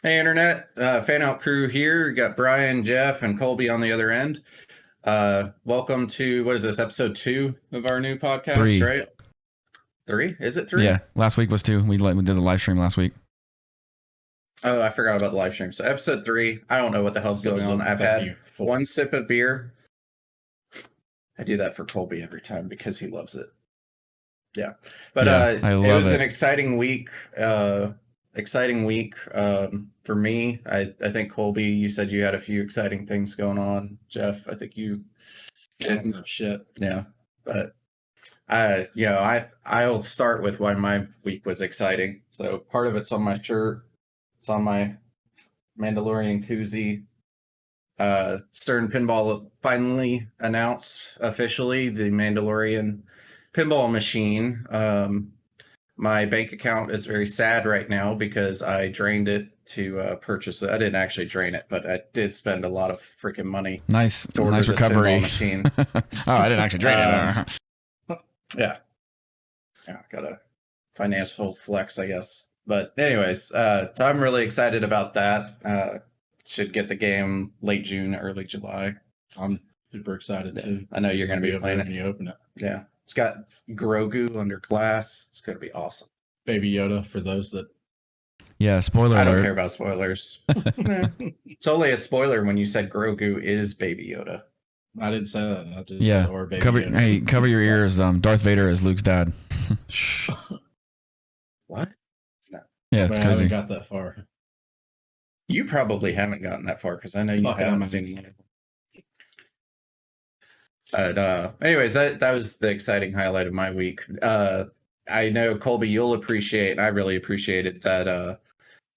Hey, Internet. Fanout crew here. We got Brian, Jeff, and Colby on the other end. Welcome to, what is this, episode 2 of our new podcast, 3. Right? 3? Is it 3? Yeah, last week was 2. We did a live stream last week. Oh, I forgot about the live stream. So episode 3, I don't know what the hell's going on. I've had one sip of beer. I do that for Colby every time because he loves it. Yeah. But I love it was it. an exciting week. For me. I think Colby, you said you had a few exciting things going on. Jeff, I think you didn't. Shit. Yeah. But I'll start with why my week was exciting. So part of it's on my shirt. It's on my Mandalorian koozie. Stern Pinball finally announced officially the Mandalorian pinball machine. My bank account is very sad right now because I drained it to purchase it. I didn't actually drain it, but I did spend a lot of freaking money. Nice this recovery. pinball machine. Oh, I didn't actually drain it. Yeah, got a financial flex, I guess. But anyways, so I'm really excited about that. Should get the game late June, early July. I'm super excited too. I know you're going to be playing it when you open it. Yeah, it's got Grogu under glass. It's going to be awesome. Baby Yoda for those that. Yeah, spoiler alert. I don't care about spoilers. It's only a spoiler when you said Grogu is Baby Yoda. I didn't say that. I just yeah, said, or Baby cover. Yoda. Hey, cover your ears. Darth Vader is Luke's dad. Shh. What? No. Yeah, it's I crazy. haven't got that far. You probably haven't gotten that far because I know you haven't seen it. But anyways, that was the exciting highlight of my week. I know, Colby, you'll appreciate, and I really appreciated that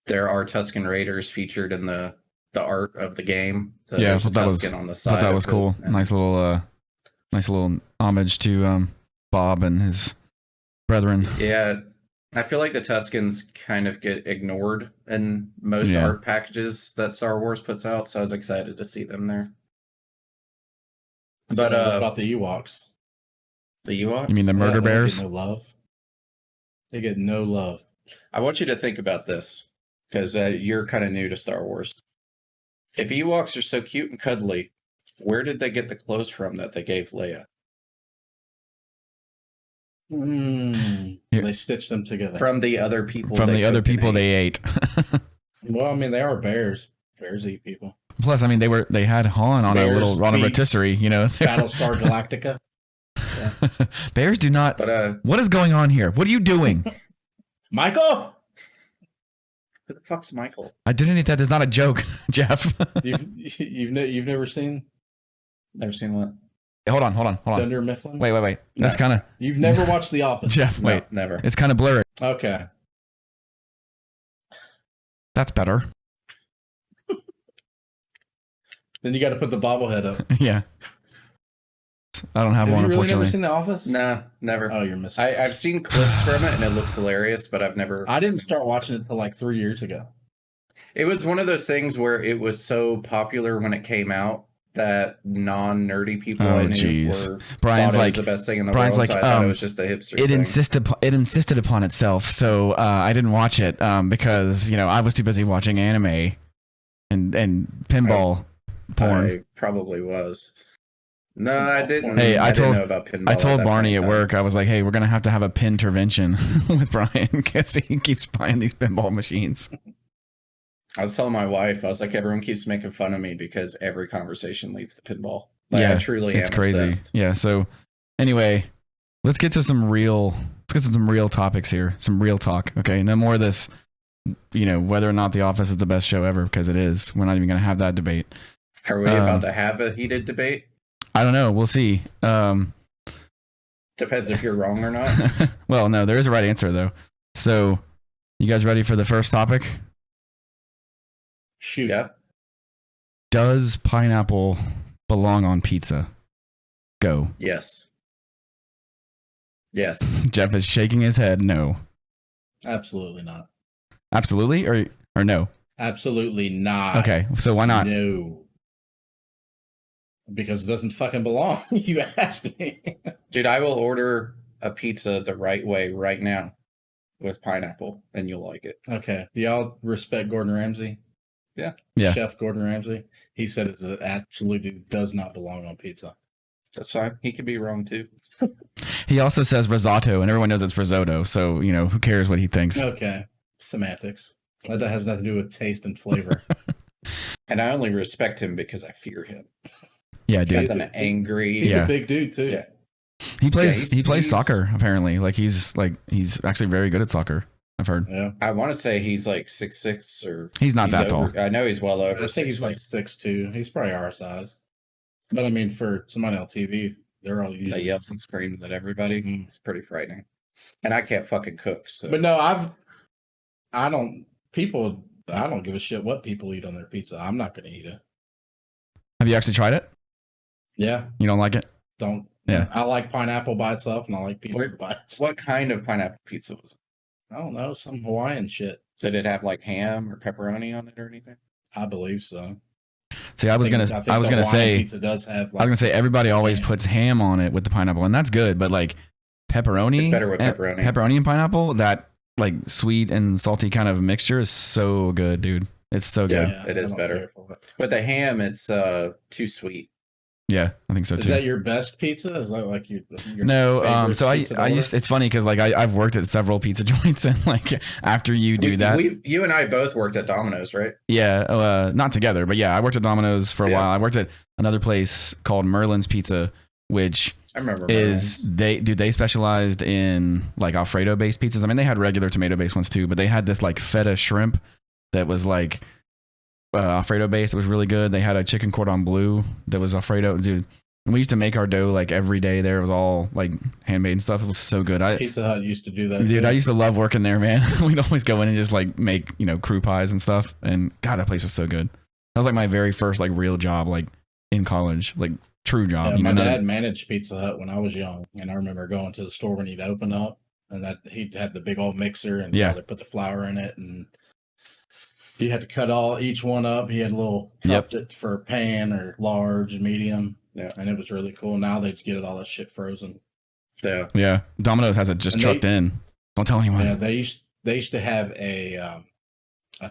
there are Tusken Raiders featured in the art of the game. Yeah, I thought that was cool. Nice little homage to Bob and his brethren. Yeah, I feel like the Tuskens kind of get ignored in most art packages that Star Wars puts out, so I was excited to see them there. But what about the Ewoks? The Ewoks? You mean the murder bears? They get no love. They get no love. I want you to think about this, because you're kind of new to Star Wars. If Ewoks are so cute and cuddly, where did they get the clothes from that they gave Leia? They stitched them together. From the other people. From the other people they ate. Well, I mean, they are bears. Bears eat people. Plus, I mean, they had Han on a little rotisserie, you know. Battlestar Galactica. Yeah. Bears do not. But, what is going on here? What are you doing, Michael? Who the fuck's Michael? I didn't eat that. There's not a joke, Jeff. You've never seen? Never seen what? Hold on. Dunder Mifflin? Wait. No. That's kind of... You've never watched The Office? Jeff, wait. No, never. It's kind of blurry. Okay. That's better. Then you got to put the bobblehead up. Yeah. I don't have one, Have you really unfortunately. never seen The Office? Nah, never. Oh, you're missing. I've seen clips from it, and it looks hilarious, but I've never... I didn't start watching it until like 3 years ago. It was one of those things where it was so popular when it came out that non-nerdy people I knew were Brian's like, it was the best thing in the Brian's world, like, so I thought it was just a hipster thing. It insisted upon itself, so I didn't watch it because, you know, I was too busy watching anime and pinball porn. I probably was. No, I didn't. Hey, I didn't know about pinball. I told Barney at work, I was like, hey, we're going to have a pin intervention with Brian because he keeps buying these pinball machines. I was telling my wife, I was like, everyone keeps making fun of me because every conversation leads to pinball. Like, yeah, I truly it's am crazy. obsessed. Yeah, so anyway, let's get to some real topics here. Some real talk, okay? No more of this, you know, whether or not The Office is the best show ever, because it is. We're not even going to have that debate. Are we about to have a heated debate? I don't know. We'll see. Depends if you're wrong or not. Well, no, there is a right answer, though. So, you guys ready for the first topic? Shoot. Yeah. Does pineapple belong on pizza? Go. Yes. Yes. Jeff is shaking his head. No. Absolutely not. Absolutely, or no? Absolutely not. Okay, so why not? No. Because it doesn't fucking belong. You asked me. Dude, I will order a pizza the right way right now. with pineapple, and you'll like it. Okay. Do y'all respect Gordon Ramsay? Yeah. Yeah. Chef Gordon Ramsay. He said it's absolutely does not belong on pizza. That's fine. He could be wrong too. He also says risotto, and everyone knows it's risotto. So who cares what he thinks? Okay. Semantics. That has nothing to do with taste and flavor. And I only respect him because I fear him. Yeah, He's dude. an angry. He's Yeah. a big dude too. Yeah. He plays he's- soccer apparently. He's actually very good at soccer. I've heard. Yeah. I want to say he's like 6'6" or He's not that over, tall. I know he's well over. I think he's like 6'2". He's probably our size. But I mean, for somebody on TV, they're all That usually. yells and screams at everybody. Mhm. It's pretty frightening. And I can't fucking cook. So. But no, I don't give a shit what people eat on their pizza. I'm not going to eat it. Have you actually tried it? Yeah. You don't like it? Don't. Yeah. I like pineapple by itself, and I like pizza by itself. What kind of pineapple pizza was it? I don't know, some Hawaiian shit. Did it have like ham or pepperoni on it or anything? I believe so. See, I was think gonna the Hawaiian say pizza does have. I was gonna say everybody always ham. puts ham on it with the pineapple, and that's good. But like pepperoni, It's better with and- pepperoni. pepperoni and pineapple, that like sweet and salty kind of mixture is so good, dude. It's so good. Yeah. it is I don't better. care for it. With the ham, it's too sweet. Yeah, I think so too. Is that your best pizza? Is that like your No, favorite so I pizza to used. order? It's funny because like I've worked at several pizza joints, and like after you do that, You and I both worked at Domino's, right? yeah, not together, but yeah, I worked at Domino's for a Yeah. while. I worked at another place called Merlin's Pizza, which I remember. is they specialized in like Alfredo based pizzas. I mean, they had regular tomato based ones too, but they had this like feta shrimp that was like Alfredo based. It was really good. They had a chicken cordon bleu that was Alfredo, dude. And we used to make our dough like every day there. It was all like handmade and stuff. It was so good. Pizza Hut used to do that. Dude, too. I used to love working there, man. We'd always go in and just like make, crew pies and stuff. And God, that place was so good. That was like my very first like real job, like in college, like true job. Yeah, my none of- dad managed Pizza Hut when I was young, and I remember going to the store when he'd open up, and that he'd had the big old mixer, and Yeah. they put the flour in it, and you had to cut each one up. He had a little Yep. cup that for pan or large, medium. Yeah. And it was really cool. Now they just get all that shit frozen. Yeah. Yeah, Domino's has it just And trucked in. Don't tell anyone. Yeah, they used to have a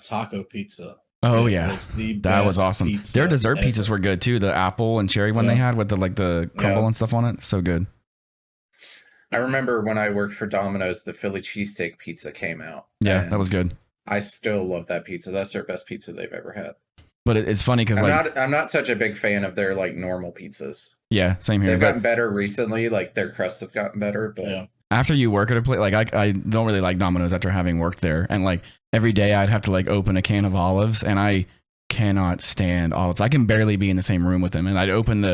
taco pizza. Oh It yeah, was the that was best awesome. pizza Their dessert ever. pizzas were good too. The apple and cherry one they Yeah. had with the crumble Yeah. and stuff on it, so good. I remember when I worked for Domino's, the Philly cheesesteak pizza came out. Yeah, and that was good. I still love that pizza. That's their best pizza they've ever had. But it's funny because like I'm not such a big fan of their like normal pizzas. yeah, same here. They've But gotten better recently. Like their crusts have gotten better. But Yeah. after you work at a place, like I don't really like Domino's after having worked there, and like every day I'd have to like open a can of olives, and I cannot stand olives. I can barely be in the same room with them, and I'd open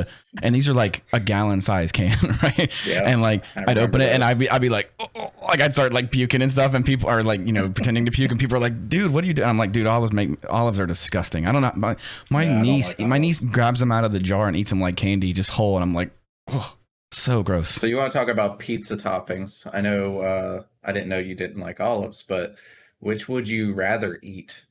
and these are like a gallon size can, right? yeah, And like I I'd open remember it, and those. I'd be like, oh, like I'd start like puking and stuff, and people are like, pretending to puke, and people are like, dude, what are you doing? I'm like, dude, olives are disgusting. I don't know. My Yeah, I don't niece, like my olives. niece grabs them out of the jar and eats them like candy, just whole, and I'm like, oh, so gross. So you want to talk about pizza toppings? I know I didn't know you didn't like olives, but which would you rather eat?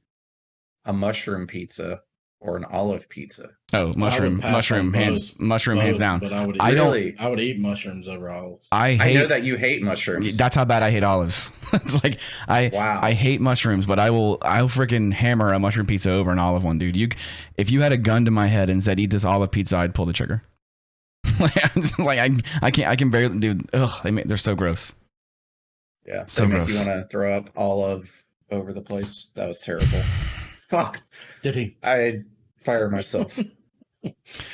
A mushroom pizza or an olive pizza? Oh, mushroom, pass on hands both, down. But I would. I don't- Really? I would eat mushrooms over olives. I I hate. know that you hate mushrooms. That's how bad I hate olives. It's like Wow. I hate mushrooms, but I'll freaking hammer a mushroom pizza over an olive one, dude. If you had a gun to my head and said eat this olive pizza, I'd pull the trigger. Like I'm just, like I can barely, dude. Ugh, they're so gross. Yeah. So They make gross. you want to throw up olive over the place. That was terrible. Fuck. Did he? I'd fire myself.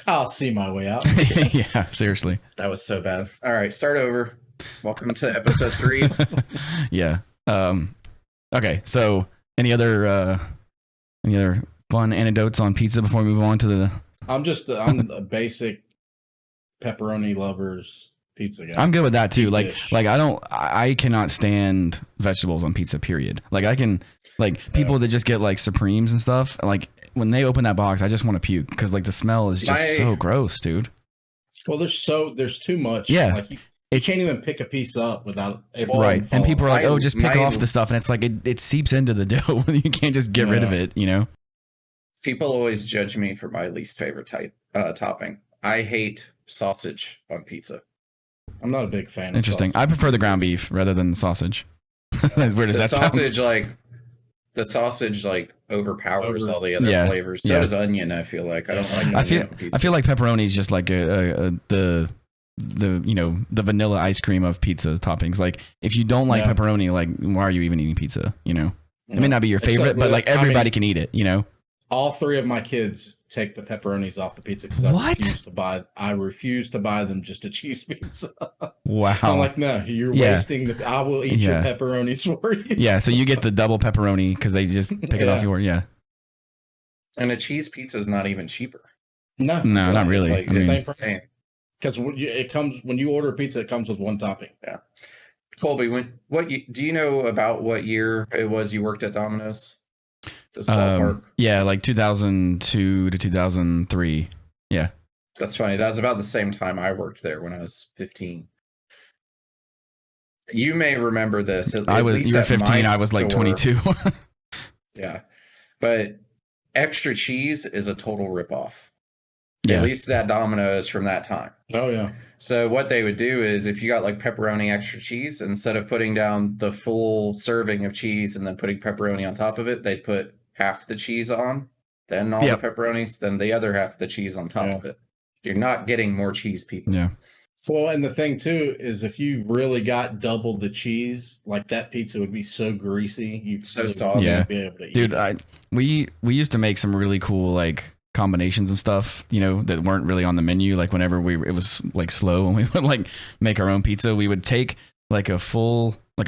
I'll see my way out. Yeah, seriously. That was so bad. All right, start over. Welcome to episode 3. Yeah. Okay. So any other fun anecdotes on pizza before we move on to the? I'm a basic pepperoni lovers pizza guy. I'm good with that too. Deep Like dish. I cannot stand vegetables on pizza. Period. Like I can people that just get like Supremes and stuff. Like when they open that box, I just want to puke because like the smell is just so gross, dude. Well, there's too much. Yeah. Like you can't even pick a piece up without it Right. And people are like, mine- oh, just pick mine- off the stuff. And it's like, it seeps into the dough. You can't just get rid of Yeah. it, you know? People always judge me for my least favorite topping. I hate sausage on pizza. I'm not a big fan. Interesting. Of I prefer the ground beef rather than the sausage. As weird as The that sounds. sausage overpowers all the other Yeah, flavors. So yeah. does onion. I feel like I don't like. I onion feel on pizza. I feel like pepperoni is just like the the vanilla ice cream of pizza toppings. Like if you don't like pepperoni, like why are you even eating pizza? You know, it may not be your favorite, but like everybody can eat it. You know, all 3 of my kids take the pepperonis off the pizza because I refuse to buy them just a cheese pizza. Wow. I'm like, no, you're wasting I will eat your pepperonis for you. Yeah, so you get the double pepperoni because they just pick it off your And a cheese pizza is not even cheaper. No, not really. It's like, insane. Because when you order a pizza, it comes with 1 topping. Yeah. Colby, do you know about what year it was you worked at Domino's? Yeah, like 2002 to 2003. Yeah. That's funny. That was about the same time I worked there when I was 15. You may remember this. You were 15. I was like 22. Yeah, but extra cheese is a total ripoff. Yeah. At least at Domino's from that time. Oh yeah. So what they would do is if you got like pepperoni extra cheese, instead of putting down the full serving of cheese and then putting pepperoni on top of it, they'd put half the cheese on, then all the pepperonis, then the other half of the cheese on top of it. You're not getting more cheese, people. Yeah. Well, and the thing too is if you really got double the cheese, like that pizza would be so greasy, you'd so soggy. Be able to eat. Dude, we used to make some really cool like combinations of stuff, you know, that weren't really on the menu. Like whenever it was like slow and we would like make our own pizza, we would take like a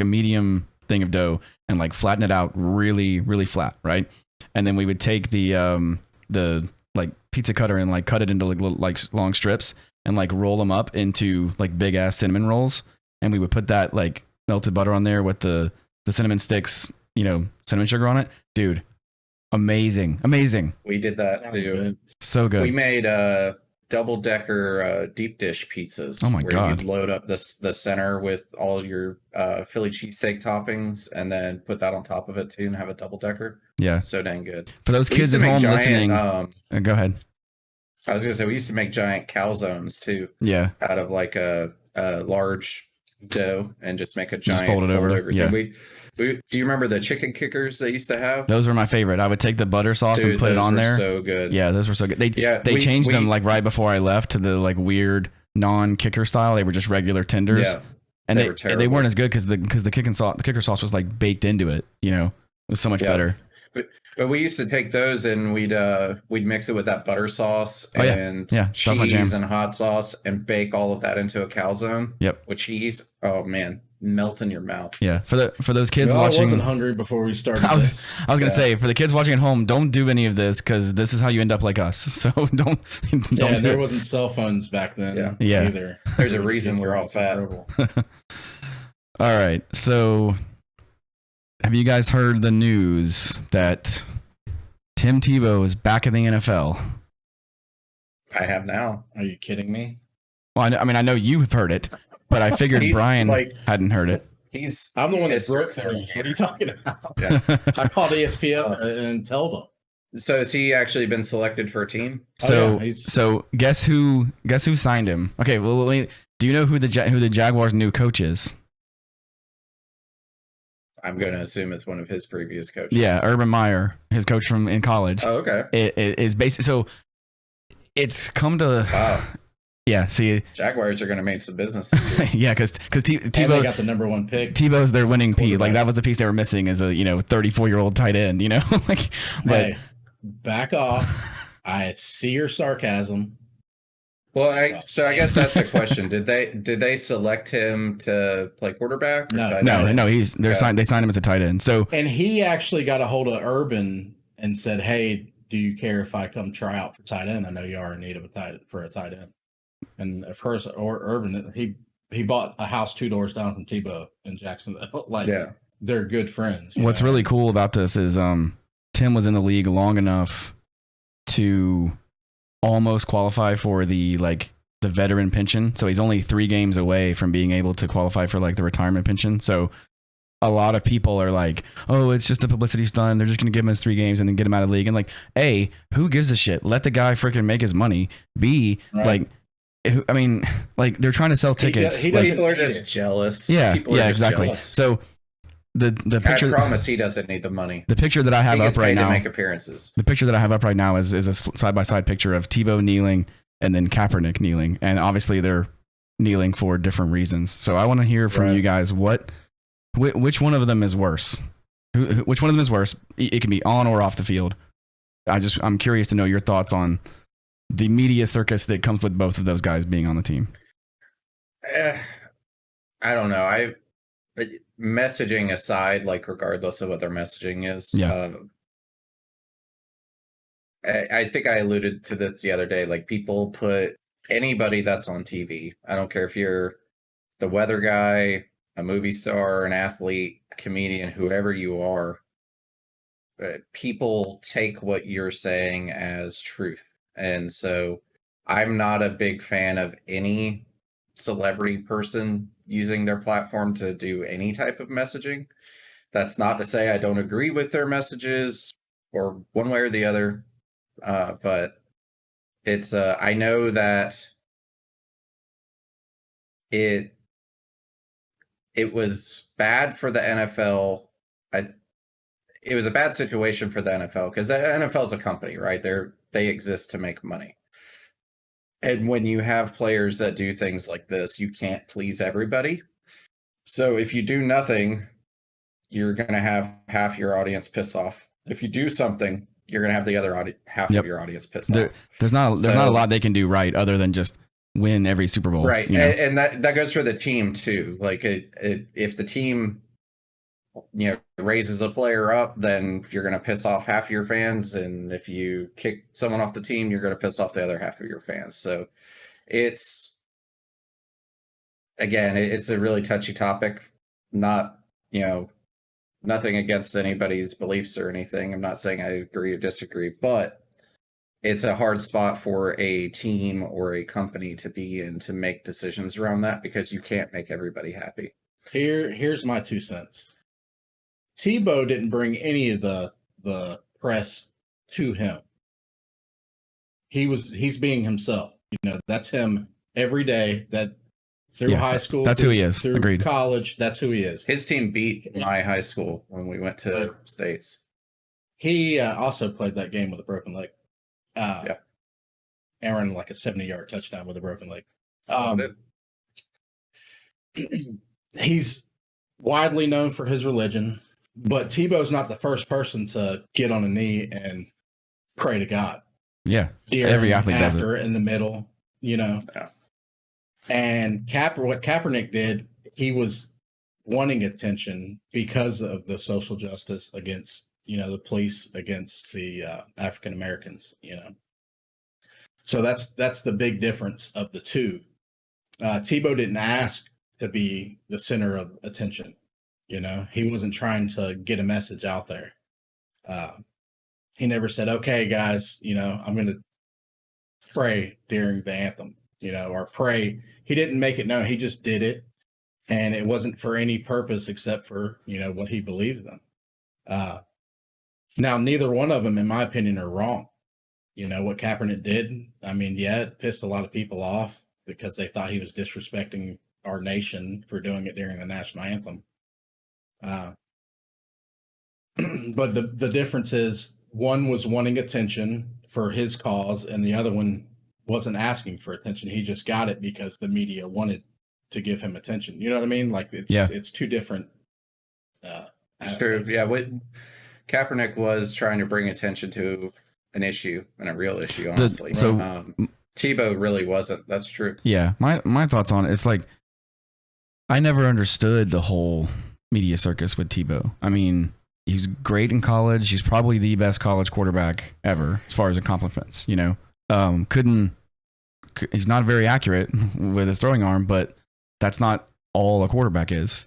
medium thing of dough and like flatten it out really, really flat, right? And then we would take the like pizza cutter and like cut it into like little like long strips and like roll them up into like big ass cinnamon rolls. And we would put that like melted butter on there with the cinnamon sticks, you know, cinnamon sugar on it. Dude, amazing. We did that too. So good. We made double-decker deep dish pizzas. Oh my God. You'd load up the center with all your Philly cheesesteak toppings and then put that on top of it too and have a double-decker. Yeah. So dang good. For those kids at home listening, go ahead. I was going to say, we used to make giant calzones too. Yeah. Out of like a large dough and just make a giant fold it over. Yeah. Do you remember the chicken kickers they used to have? Those were my favorite. I would take the butter sauce and put it on there. So good. Yeah, those were so good. They changed them like right before I left to the like weird non-kicker style. They were just regular tenders. Yeah, and they weren't as good because the kicker sauce was like baked into it. You know, it was so much better. But we used to take those and we'd mix it with that butter sauce and cheese and hot sauce and bake all of that into a calzone. Yep. With cheese. Oh man, melt in your mouth. Yeah. For those kids watching, I wasn't hungry before we started. I was gonna say, for the kids watching at home, don't do any of this because this is how you end up like us. So don't. There wasn't cell phones back then. Yeah. Either. There's a reason we're all fat. All right. So, have you guys heard the news that Tim Tebow is back in the NFL? I have now. Are you kidding me? Well, I mean, I know you've heard it, but I figured Brian hadn't heard it. I'm the one that broke the news. What are you talking about? Yeah. I called ESPN and told them. So has he actually been selected for a team? So guess who signed him? Okay, well, do you know who the Jaguars' new coach is? I'm going to assume it's one of his previous coaches. Yeah, Urban Meyer, his coach from in college. Oh, okay. It is basically so. It's come to. Wow. Yeah. See, Jaguars are going to make some business this year. Yeah, because Tebow got the #1 pick. Tebow's their winning piece. Like that was the piece they were missing as a 34-year-old tight end. You know, like. But hey, back off. I see your sarcasm. Well, I guess that's the question. Did they select him to play quarterback? No. They signed him as a tight end. So and he actually got a hold of Urban and said, "Hey, do you care if I come try out for tight end? I know you are in need of a tight end." And of course, Urban he bought a house 2 doors down from Tebow in Jacksonville. They're good friends. What's really cool about this is Tim was in the league long enough to almost qualify for the veteran pension. So he's only 3 games away from being able to qualify for like the retirement pension. So a lot of people are like, oh, it's just a publicity stunt. They're just going to give him his 3 games and then get him out of the league. And like, A, who gives a shit? Let the guy freaking make his money. B, right. They're trying to sell tickets. People are just jealous. Yeah, people are just exactly. jealous. So the I picture. promise he doesn't need the money. The picture that I have He gets up right paid to now. make appearances. The picture that I have up right now is a side by side picture of Tebow kneeling and then Kaepernick kneeling, and obviously they're kneeling for different reasons. So I want to hear from Right. you guys which one of them is worse. Which one of them is worse? It can be on or off the field. I'm curious to know your thoughts on the media circus that comes with both of those guys being on the team. I don't know. Messaging aside, like regardless of what their messaging is, I think I alluded to this the other day. Like, people put anybody that's on TV. I don't care if you're the weather guy, a movie star, an athlete, a comedian, whoever you are. People take what you're saying as truth, and so I'm not a big fan of any celebrity person using their platform to do any type of messaging. That's not to say I don't agree with their messages or one way or the other, but it's I know that it was bad for the NFL. It was a bad situation for the NFL because the NFL is a company, right? They exist to make money. And when you have players that do things like this, you can't please everybody. So if you do nothing, you're going to have half your audience pissed off. If you do something, you're going to have the other half of your audience pissed off. There's not a lot they can do right other than just win every Super Bowl. Right. You know? And that goes for the team too. Like, if the team, raises a player up, then you're going to piss off half of your fans. And if you kick someone off the team, you're going to piss off the other half of your fans. So it's a really touchy topic. Not, nothing against anybody's beliefs or anything. I'm not saying I agree or disagree, but it's a hard spot for a team or a company to be in to make decisions around that, because you can't make everybody happy. Here's my 2 cents. Tebow didn't bring any of the press to him. He's being himself. That's him every day. That through high school, that's who he is. Through Agreed. college, that's who he is. His team beat my high school when we went to states. He also played that game with a broken leg. And ran like a 70-yard touchdown with a broken leg. He's widely known for his religion, but Tebow's not the first person to get on a knee and pray to God. Yeah, During, every athlete does it. In the middle, Yeah. And what Kaepernick did, he was wanting attention because of the social justice against, the police against the African Americans, So that's the big difference of the two. Tebow didn't ask to be the center of attention. He wasn't trying to get a message out there. He never said, okay, guys, I'm going to pray during the anthem, or pray. He didn't make it known. He just did it. And it wasn't for any purpose except for, what he believed in. Now, neither one of them, in my opinion, are wrong. What Kaepernick did, it pissed a lot of people off because they thought he was disrespecting our nation for doing it during the national anthem. But the difference is one was wanting attention for his cause and the other one wasn't asking for attention. He just got it because the media wanted to give him attention. You know what I mean? Like it's two different. True. Yeah. What Kaepernick was trying to bring attention to an issue and a real issue, honestly. Tebow really wasn't. That's true. Yeah. My thoughts on it. It's like, I never understood the whole media circus with Tebow. He's great in college. He's probably the best college quarterback ever as far as accomplishments, he's not very accurate with his throwing arm, but that's not all a quarterback is,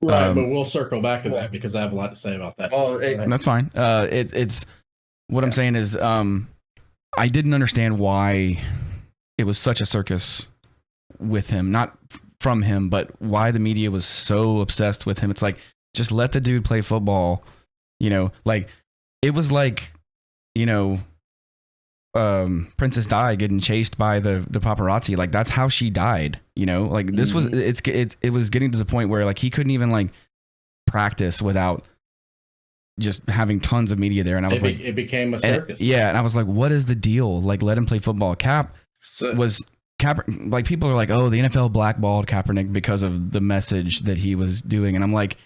Right, but we'll circle back to that because I have a lot to say about that. Well, that's fine. It's what I'm saying is, I didn't understand why it was such a circus with him, not from him, but why the media was so obsessed with him. It's like, just let the dude play football, like it was like, Princess Di getting chased by the paparazzi. Like that's how she died, like this was, it was getting to the point where like he couldn't even like practice without just having tons of media there. And I was like, it became a circus. And I was like, what is the deal? Like, let him play football. Like, people are like, oh, the NFL blackballed Kaepernick because of the message that he was doing. And I'm like,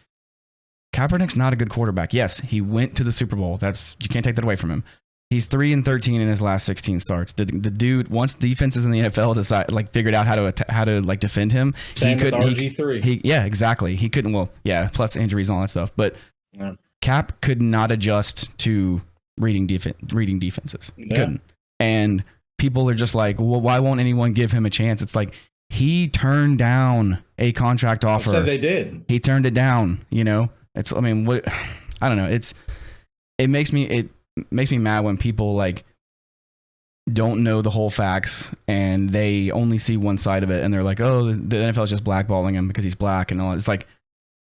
Kaepernick's not a good quarterback. Yes, he went to the Super Bowl. You can't take that away from him. He's 3-13 in his last 16 starts. The dude, once defenses in the NFL figured out how to like defend him, Same with RG3. Yeah, exactly. He couldn't. Well, yeah, plus injuries and all that stuff. But Cap could not adjust to reading defenses. Yeah. Couldn't. And people are just like, well, why won't anyone give him a chance? It's like, he turned down a contract offer. So they did. He turned it down. You know, I don't know. It makes me mad when people like don't know the whole facts and they only see one side of it, and they're like, oh, the NFL is just blackballing him because he's black and all. It's like,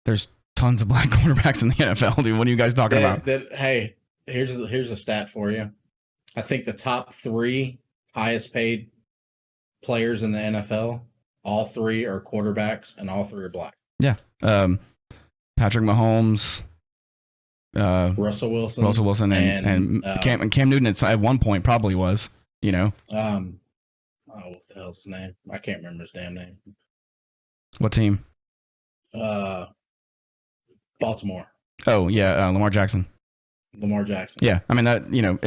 there's tons of black quarterbacks in the NFL, dude. What are you guys talking about? Hey, here's a stat for you. I think the top 3 highest paid players in the NFL, all 3 are quarterbacks and all 3 are black. Yeah. Patrick Mahomes, Russell Wilson, and Cam Newton at one point probably was, you know. What the hell's his name? I can't remember his damn name. What team? Baltimore. Oh yeah, Lamar Jackson. Yeah, I mean that, you know,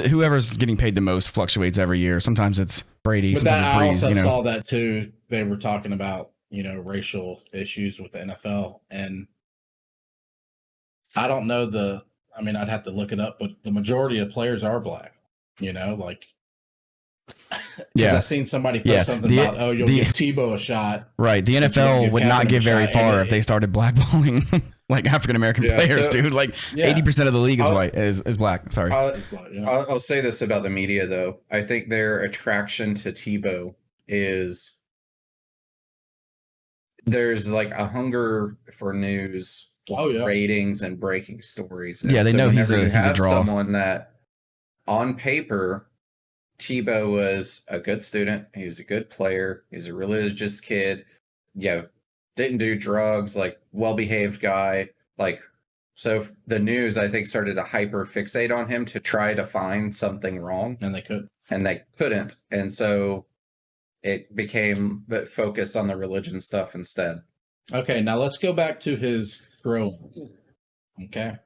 whoever's getting paid the most fluctuates every year. Sometimes it's Brady, sometimes it's Breeze. I also you know? saw that too. They were talking about, you know, racial issues with the NFL, and I don't know I'd have to look it up, but the majority of players are black. You know, like, yeah, I seen somebody post something about, oh, you'll give Tebow a shot. Right, the NFL would not get very far if they started blackballing like African American players, dude. Like 80% of the league is white, is black. Sorry. I'll say this about the media though. I think their attraction to Tebow is there's like a hunger for news, ratings, and breaking stories. And yeah, they know he's a draw. Someone that on paper, Tebow was a good student. He was a good player. He's a religious kid. Yeah, didn't do drugs. Like, well-behaved guy. Like, so the news, I think, started to hyper fixate on him to try to find something wrong, and they couldn't. And so it became focused on the religion stuff instead. Okay, now let's go back to his throwing. Okay.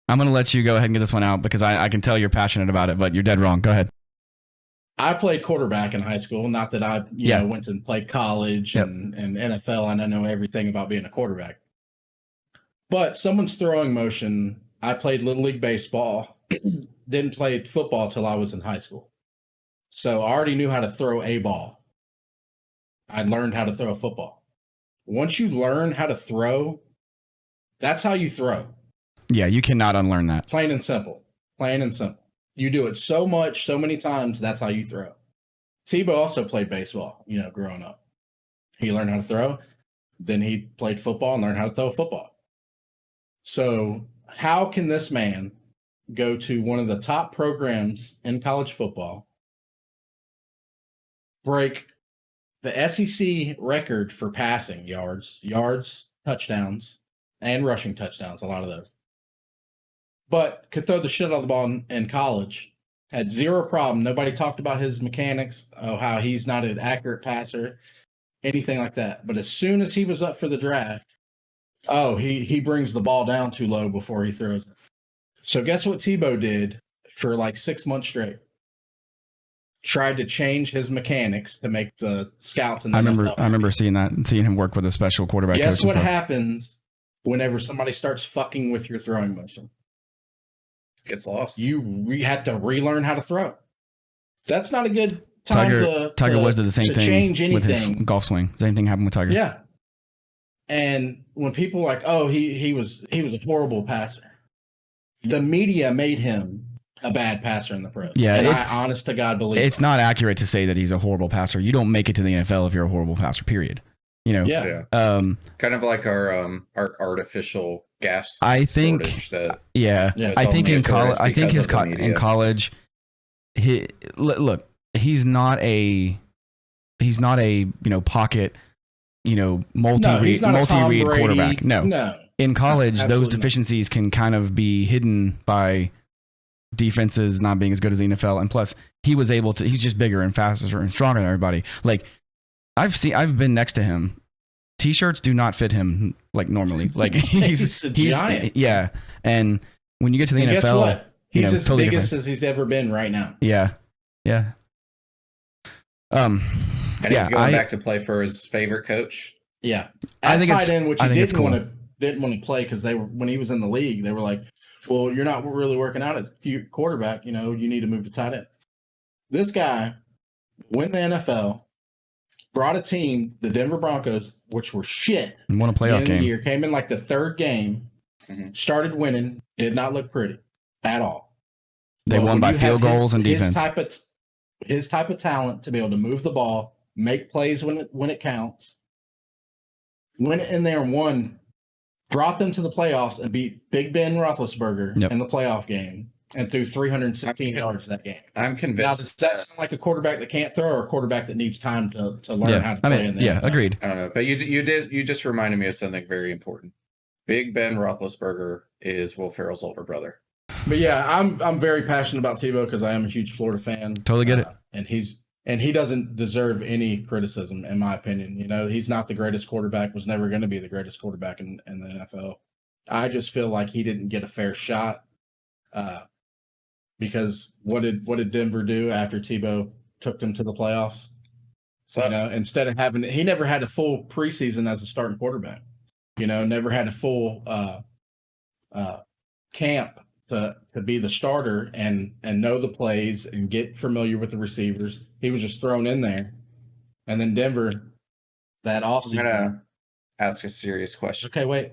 I'm going to let you go ahead and get this one out because I can tell you're passionate about it, but you're dead wrong. Go ahead. I played quarterback in high school. Not that I went and played college and NFL, and I know everything about being a quarterback. But someone's throwing motion. I played Little League Baseball. Didn't play football till I was in high school. So I already knew how to throw a ball. I learned how to throw a football. Once you learn how to throw, that's how you throw. Yeah, you cannot unlearn that. Plain and simple. You do it so many times, that's how you throw. Tebow also played baseball, you know, growing up. He learned how to throw. Then he played football and learned how to throw football. So how can this man go to one of the top programs in college football, break the SEC record for passing yards, touchdowns, and rushing touchdowns, a lot of those, but could throw the shit out of the ball in college, had zero problem. Nobody talked about his mechanics, how he's not an accurate passer, anything like that. But as soon as he was up for the draft, he brings the ball down too low before he throws it. So guess what Tebow did for like 6 months straight? Tried to change his mechanics to make the scouts in the NFL. I remember seeing that and seeing him work with a special quarterback coach. Guess what happens whenever somebody starts fucking with your throwing motion? Gets lost. We had to relearn how to throw. That's not a good time Tiger Woods did the same thing change anything with his golf swing. Same thing happened with Tiger. Yeah. And when people are like, oh, he was a horrible passer, the media made him a bad passer in the pros. Yeah, and I honest to God believe it's not accurate to say that he's a horrible passer. You don't make it to the NFL if you're a horrible passer. Period. You know. Yeah. Kind of like our artificial gas. I think. Yeah. I think in college. I think in college. He's not a pocket multi-read he's not a Tom Brady quarterback. No. In college, those absolutely not. deficiencies can kind of be hidden by defenses not being as good as the NFL. And plus, he's just bigger and faster and stronger than everybody. Like, I've been next to him. T-shirts do not fit him like normally. Like he's a giant. Yeah. And when you get to the NFL, guess what? He's as totally biggest different. as he's ever been right now. Yeah. And he's going back to play for his favorite coach. Yeah, I think tight end, which he didn't cool. want to play because when he was in the league, they were like, "Well, you're not really working out at quarterback. You need to move to tight end." This guy went in the NFL, brought a team, the Denver Broncos, which were shit. And won a playoff game. Year, came in like the third game, started winning, did not look pretty at all. They won by field goals and defense. His type of talent to be able to move the ball, make plays when it counts. Went in there and won, brought them to the playoffs and beat Big Ben Roethlisberger in the playoff game and threw 316 yards that game. I'm convinced. Now, does that sound like a quarterback that can't throw or a quarterback that needs time to learn how to play in there? Yeah, agreed. I don't know, but you just reminded me of something very important. Big Ben Roethlisberger is Will Ferrell's older brother. But yeah, I'm very passionate about Tebow because I am a huge Florida fan. Totally get it. And he doesn't deserve any criticism, in my opinion. He's not the greatest quarterback, was never going to be the greatest quarterback in the NFL. I just feel like he didn't get a fair shot because what did Denver do after Tebow took them to the playoffs? So, instead of he never had a full preseason as a starting quarterback. Never had a full camp to be the starter and know the plays and get familiar with the receivers. He was just thrown in there. And then Denver, that offseason. I'm going to ask a serious question. Okay, wait.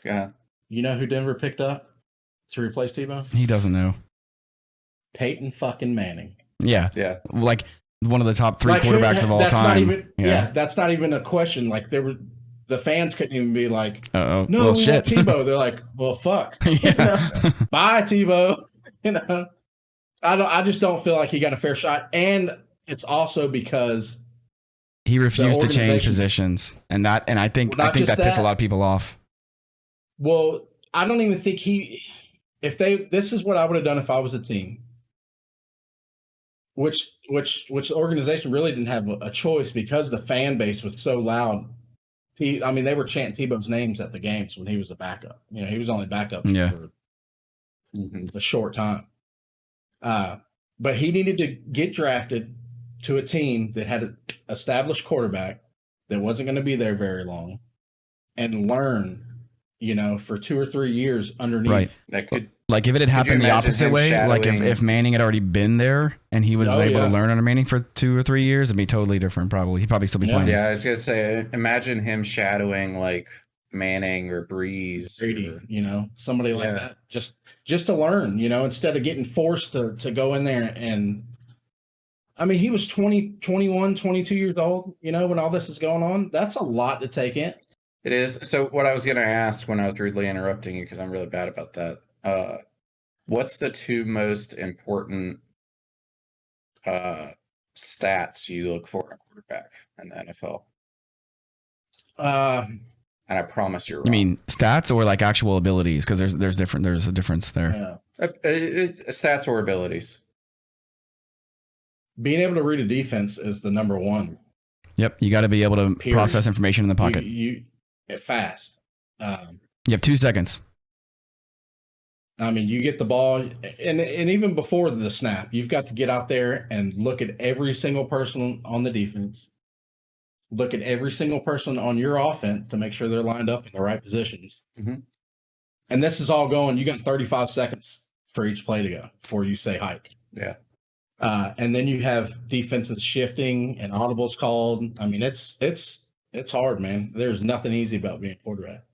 Yeah. You know who Denver picked up to replace Tebow? He doesn't know. Peyton fucking Manning. Yeah. Like one of the top 3 quarterbacks of all that's time. Not even, that's not even a question. Like the fans couldn't even be like, "Oh, no, well, we shit." want Tebow. They're like, "Well, fuck, bye, Tebow." I just don't feel like he got a fair shot, and it's also because he refused to change positions, and I think that pissed a lot of people off. Well, I don't even think this is what I would have done if I was a team. Which the organization really didn't have a choice because the fan base was so loud. They were chanting Tebow's names at the games when he was a backup. He was only backup for a short time. But he needed to get drafted to a team that had an established quarterback that wasn't going to be there very long and learn, for 2 or 3 years underneath. Right. That could. Like if it had happened the opposite way, shadowing? like if Manning had already been there and he was able to learn under Manning for 2 or 3 years, it'd be totally different. Probably he'd probably still be playing. Yeah, I was gonna say, imagine him shadowing like Manning or Breeze, Brady, somebody like that, just to learn, instead of getting forced to go in there. And he was 20, 21, 22 years old, when all this is going on. That's a lot to take in. It is. So what I was gonna ask when I was rudely interrupting you, because I'm really bad about that. What's the 2 most important stats you look for in a quarterback in the NFL? And I promise you're wrong. You mean stats or like actual abilities? Because there's a difference there. Yeah. Stats or abilities. Being able to read a defense is the number one. Yep, you got to be able to process information in the pocket. You fast. You have 2 seconds. You get the ball, and even before the snap, you've got to get out there and look at every single person on the defense. Look at every single person on your offense to make sure they're lined up in the right positions. Mm-hmm. And this is all going. You got 35 seconds for each play to go before you say hike. Yeah. And then you have defenses shifting and audibles called. It's hard, man. There's nothing easy about being a quarterback.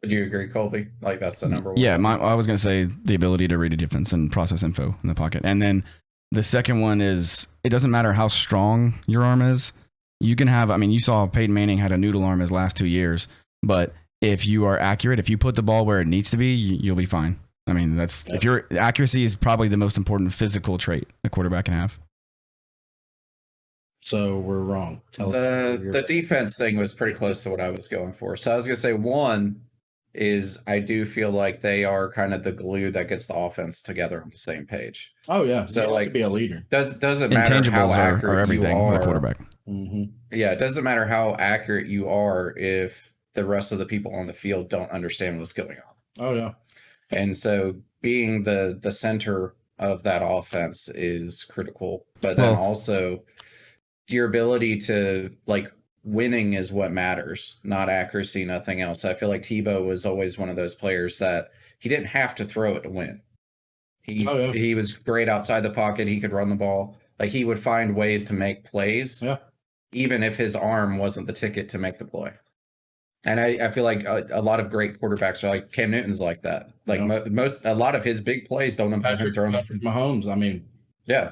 Would you agree, Colby? Like that's the number one. Yeah, I was going to say the ability to read a defense and process info in the pocket. And then the second one is it doesn't matter how strong your arm is. You can have, you saw Peyton Manning had a noodle arm his last 2 years, but if you are accurate, if you put the ball where it needs to be, you'll be fine. If your accuracy is probably the most important physical trait a quarterback can have. So we're wrong. Tell us The defense thing was pretty close to what I was going for. So I was gonna say one is I do feel like they are kind of the glue that gets the offense together on the same page. Oh yeah, So, you have like, to be a leader. Doesn't matter how Intangibles are accurate you everything with a are. quarterback. Mm-hmm. Yeah, it doesn't matter how accurate you are if the rest of the people on the field don't understand what's going on. Oh yeah. And so being the center of that offense is critical. But then Well- also your ability to, like, winning is what matters, not accuracy, nothing else. I feel like Tebow was always one of those players that he didn't have to throw it to win. He was great outside the pocket. He could run the ball. Like, he would find ways to make plays, Yeah. even if his arm wasn't the ticket to make the play. And I feel like a lot of great quarterbacks are like Cam Newton's like that. Like, a lot of his big plays don't involve him throwing. Patrick Mahomes. I mean, Yeah,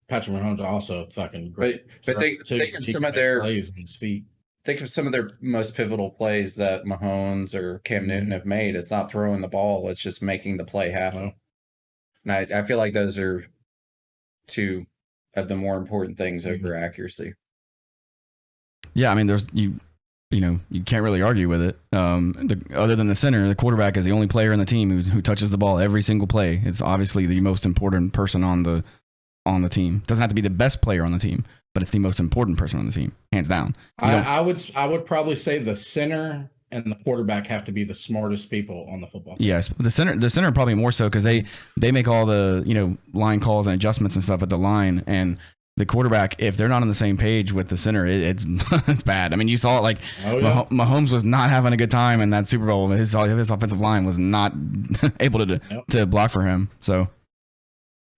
Patrick Mahomes also fucking great. but think of some of their plays on his feet. Think of some of their most pivotal plays that Mahomes or Cam Newton have made. It's not throwing the ball; it's just making the play happen. And I feel like those are two of the more important things over accuracy. Yeah, I mean, there's you can't really argue with it. Other than the center, the quarterback is the only player in the team who touches the ball every single play. It's obviously the most important person on the team. Doesn't have to be the best player on the team, but it's the most important person on the team, hands down. I would probably say the center and the quarterback have to be the smartest people on the football team. Yes, the center probably more so because they make all the line calls and adjustments and stuff at the line, and the quarterback, if they're not on the same page with the center, it's it's bad. I mean, you saw it, like, Mahomes was not having a good time in that Super Bowl. His offensive line was not able to block for him. So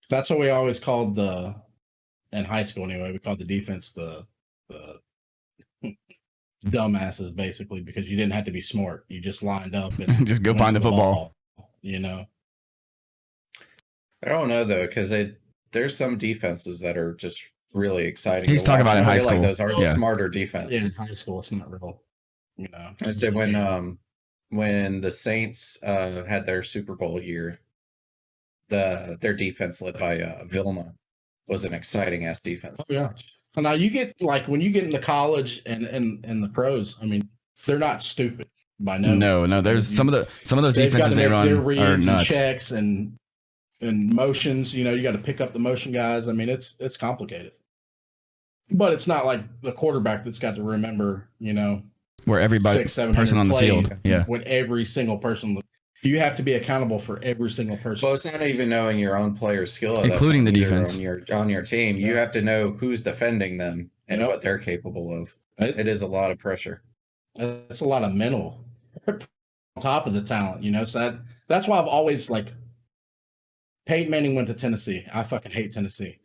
that's what we always called in high school anyway. We called the defense the dumbasses, basically, because you didn't have to be smart. You just lined up and just go find the football. I don't know though, because there's some defenses that are just really exciting. He's talking about in high school. Like, those are smarter defense. Yeah, in high school, it's not real. I said when the Saints had their Super Bowl year, their defense led by Vilma was an exciting ass defense. Oh, yeah. And now you get, like, when you get into college and the pros, I mean, they're not stupid by no. No. There's some of those defenses they run are nuts. Checks and motions. You got to pick up the motion guys. I mean, it's complicated, but it's not like the quarterback that's got to remember, where everybody, 600-700 person on the field, with every single person. You have to be accountable for every single person. Well, it's not even knowing your own player's skill, including the defense on your team. You have to know who's defending them and what they're capable of. It is a lot of pressure. It's a lot of mental on top of the talent, So that's why I've always, like, Peyton Manning went to Tennessee. I fucking hate Tennessee,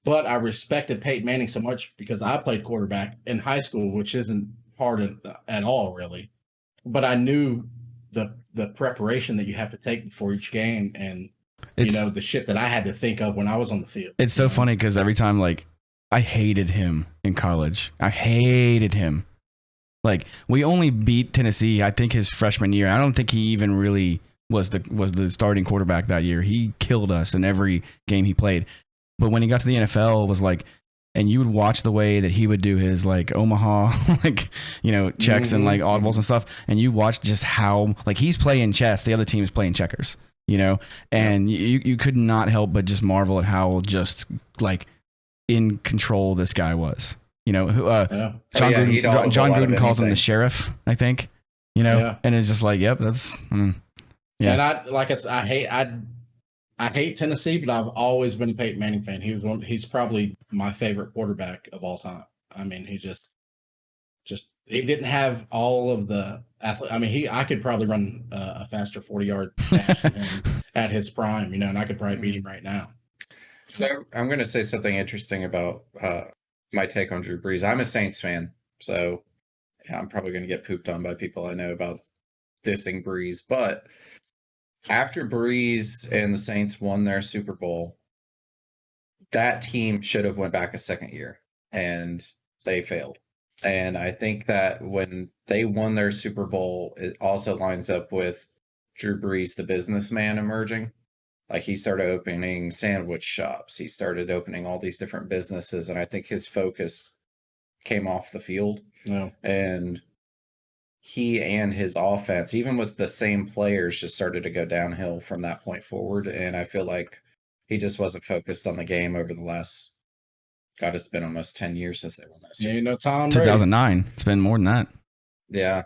but I respected Peyton Manning so much because I played quarterback in high school, which isn't hard at all, really. But I knew the preparation that you have to take before each game, and the shit that I had to think of when I was on the field. It's so funny because every time, like, I hated him in college. I hated him. Like, we only beat Tennessee, I think, his freshman year. I don't think he even really was the starting quarterback that year. He killed us in every game he played. But when he got to the NFL, it was like, and you would watch the way that he would do his, like, Omaha, like, checks and, like, audibles and stuff. And you watch just how, like, he's playing chess. The other team is playing checkers, and you could not help but just marvel at how just, like, in control this guy was. John Gruden calls him the sheriff, I think, and it's just like, yep, that's, yeah. And I hate Tennessee, but I've always been a Peyton Manning fan. He's probably my favorite quarterback of all time. I mean, he he didn't have all of the athlete. I mean, I could probably run a faster 40-yard dash than him at his prime, and I could probably beat him right now. So I'm going to say something interesting about my take on Drew Brees. I'm a Saints fan, so I'm probably going to get pooped on by people I know about dissing Brees, but after Brees and the Saints won their Super Bowl, that team should have went back a second year, and they failed. And I think that when they won their Super Bowl, it also lines up with Drew Brees, the businessman, emerging. Like he started opening sandwich shops. He started opening all these different businesses, and I think his focus came off the field. No. And he and his offense, even with the same players, just started to go downhill from that point forward. And I feel like he just wasn't focused on the game over the last. God, it's been almost 10 years since they won that Yeah, Super you know Tom Brady. 2009. It's been more than that. Yeah.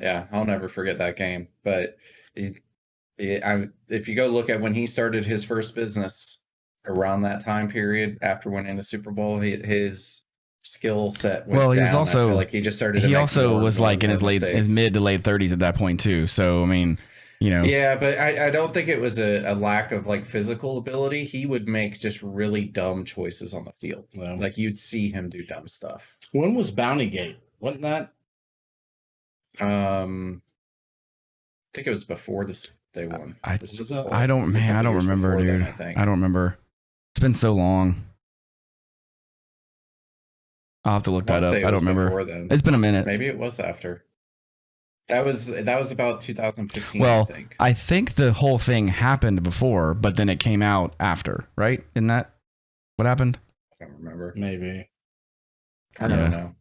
Yeah, I'll never forget that game. But if you go look at when he started his first business around that time period after winning the Super Bowl, his skill set went Well, he down. was also I feel like he just started. To he make also more, was more, like in more his mid to late 30s at that point too. So I mean, you know. Yeah, but I don't think it was a lack of like physical ability. He would make just really dumb choices on the field. Yeah. Like you'd see him do dumb stuff. When was Bountygate? Wasn't that? I think it was before they won. I the Super Bowl. I It don't was a man, I couple don't years remember, before dude. then, I think. I don't remember. It's been so long. I'll have to look that up. I don't remember. Then. It's been a minute. Maybe it was after. That was about 2015. Well, I think. the whole thing happened before, but then it came out after, right? Isn't that what happened? I don't remember. Maybe. I don't know.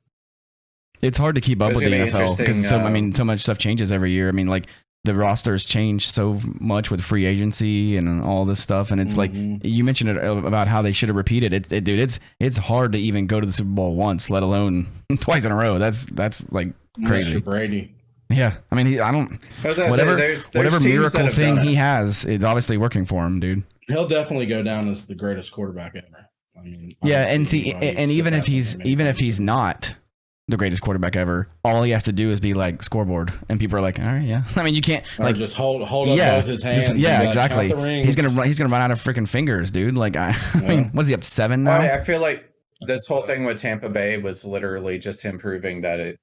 It's hard to keep up It's with the gonna be NFL because interesting, so much stuff changes every year. I mean, like the rosters change so much with free agency and all this stuff, and it's like you mentioned it about how they should have repeated it. Dude, it's hard to even go to the Super Bowl once, let alone twice in a row. That's like crazy. Mr. Brady. Yeah, I mean, I don't. Whatever miracle thing he has, it's obviously working for him, dude. He'll definitely go down as the greatest quarterback ever. I mean, yeah, and see, and even if he's not the greatest quarterback ever, all he has to do is be like scoreboard, and people are like, all right, yeah. I mean, you can't or like just hold up both his hands. Exactly. He's gonna run out of freaking fingers, dude. Like, I mean, what's he up 7 now? I feel like this whole thing with Tampa Bay was literally just him proving that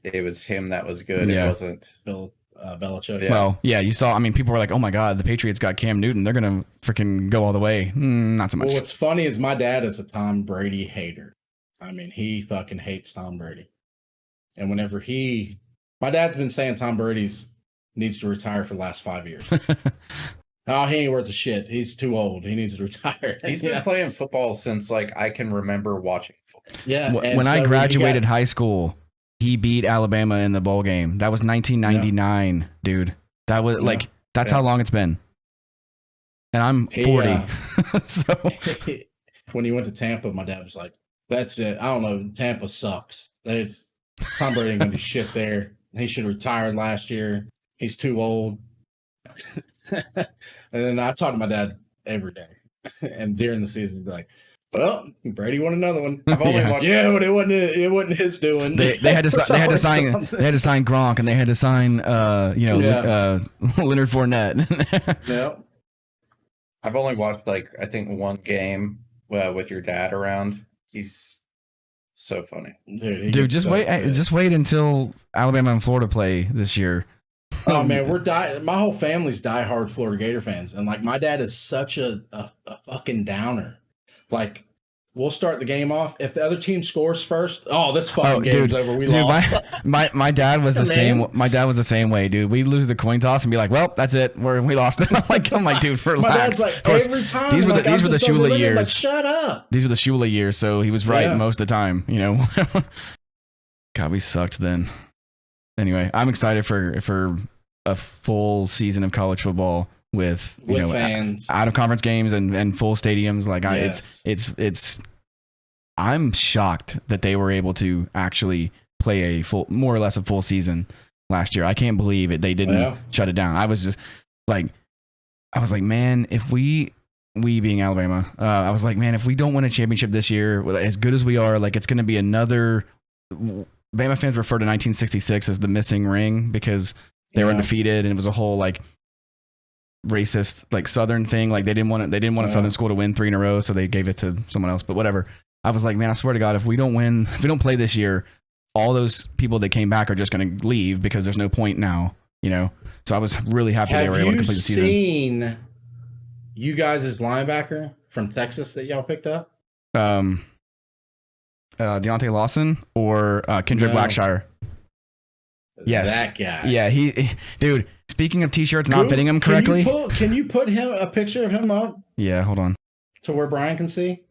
it was him that was good. Yeah. It wasn't Bill Belichick. Yeah. Well, yeah, you saw. I mean, people were like, "Oh my God, the Patriots got Cam Newton. They're gonna freaking go all the way." Not so much. Well, what's funny is my dad is a Tom Brady hater. I mean, he fucking hates Tom Brady. And whenever my dad's been saying Tom Brady's needs to retire for the last 5 years. Oh, he ain't worth a shit. He's too old. He needs to retire. He's been playing football since like I can remember watching football. Yeah. When I graduated high school, he beat Alabama in the bowl game. That was 1999, dude. That was that's how long it's been. And I'm 40. So when he went to Tampa, my dad was like, "That's it. I don't know. Tampa sucks. Tom Brady ain't gonna do shit there. He should have retired last year. He's too old." And then I talk to my dad every day, and during the season, he'd be like, "Well, Brady won another one." I've only watched. Yeah, but it wasn't his doing. They had to sign Gronk, and they had to sign Leonard Fournette. Yeah. I've only watched I think one game with your dad around. He's so funny, dude. Just wait until Alabama and Florida play this year. Oh man, my whole family's diehard Florida Gator fans, and like my dad is such a fucking downer. Like, we'll start the game off. If the other team scores first, this fucking game's over. We lost. My dad was the same. My dad was the same way, dude. We lose the coin toss and be like, "Well, that's it. We lost it." I'm like, dude, relax. My dad's like, every time. These were the Shula years. Like, shut up. These were the Shula years, so he was right most of the time. You know. God, we sucked then. Anyway, I'm excited for a full season of college football with fans, out of conference games and full stadiums. Like it's I'm shocked that they were able to actually play more or less a full season last year. I can't believe it. They didn't shut it down. I was like, man, if we being Alabama, I was like, man, if we don't win a championship this year, as good as we are, like it's going to be another. Bama fans refer to 1966 as the missing ring because they were undefeated, and it was a whole like racist like Southern thing. Like they didn't want a Southern school to win 3 in a row, so they gave it to someone else. But whatever. I was like, man, I swear to God, if we don't play this year, all those people that came back are just going to leave because there's no point now. You know. So I was really happy they were able to complete the season. Have you seen you guys' linebacker from Texas that y'all picked up? Deontay Lawson or Kendrick Blackshire? Yes. That guy. Yeah, dude. Speaking of t-shirts not fitting him correctly. Can you put him a picture of him up Yeah, hold on. to where Brian can see?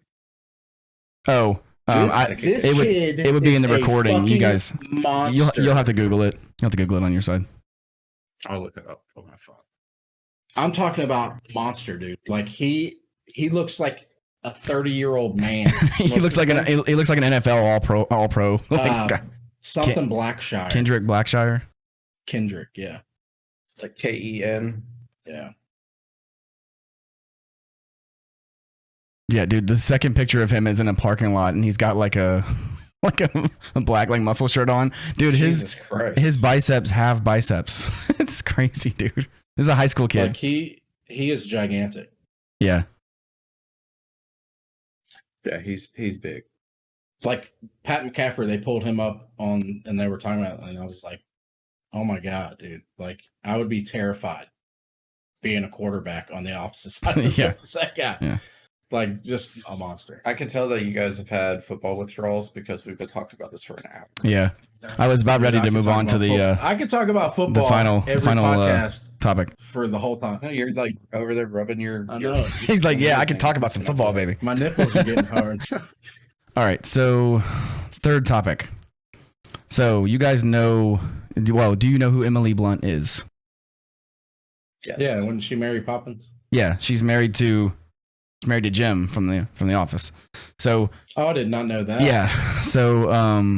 Oh, it would be in the recording. You guys, you'll have to Google it. You'll have to Google it on your side. I'll look it up on my phone. I'm talking about monster, dude. Like he looks like a 30-year-old man. He looks like an NFL all pro. Like, something Blackshire. Kendrick Blackshire. Kendrick, yeah. Like Ken. Yeah. Yeah, dude. The second picture of him is in a parking lot, and he's got like a black like muscle shirt on. Dude, his biceps have biceps. It's crazy, dude. This is a high school kid. Like he is gigantic. Yeah. Yeah, he's big. Like Pat McCaffrey, they pulled him up on, and they were talking about it, and I was like, oh my God, dude. Like, I would be terrified being a quarterback on the opposite side of that guy. Yeah. Like, just a monster. I can tell that you guys have had football withdrawals because we've been talking about this for an hour. Yeah. I was about ready to move on to the I could talk about football the final podcast topic for the whole time. No, you're like over there rubbing your... I know. He's like, yeah, I can talk about some football, baby. My nipples are getting hard. All right, so third topic. So you guys know, well, do you know who Emily Blunt is? Yes. Yeah, wouldn't she marry Poppins? Yeah, she's married to Jim from the Office. So I did not know that. Yeah. So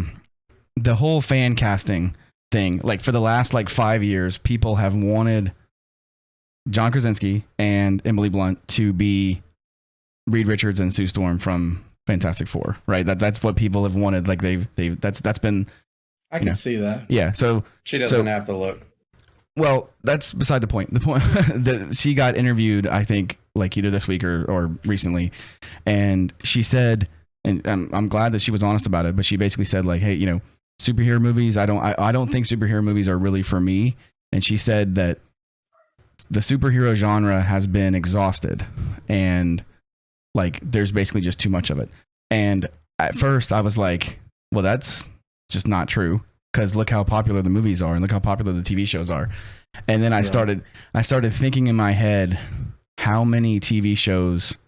the whole fan casting thing, like for the last like 5 years, people have wanted John Krasinski and Emily Blunt to be Reed Richards and Sue Storm from Fantastic Four, right? That's what people have wanted. Like that's been. I can see that. Yeah. So she doesn't have to look. Well, that's beside the point. The point that she got interviewed, I think, like either this week or recently, and she said, and I'm glad that she was honest about it, but she basically said like, hey, superhero movies, I don't think superhero movies are really for me. And she said that the superhero genre has been exhausted, and like there's basically just too much of it. And at first I was like, well, that's just not true. Because look how popular the movies are, and look how popular the TV shows are. And then I started thinking in my head how many TV shows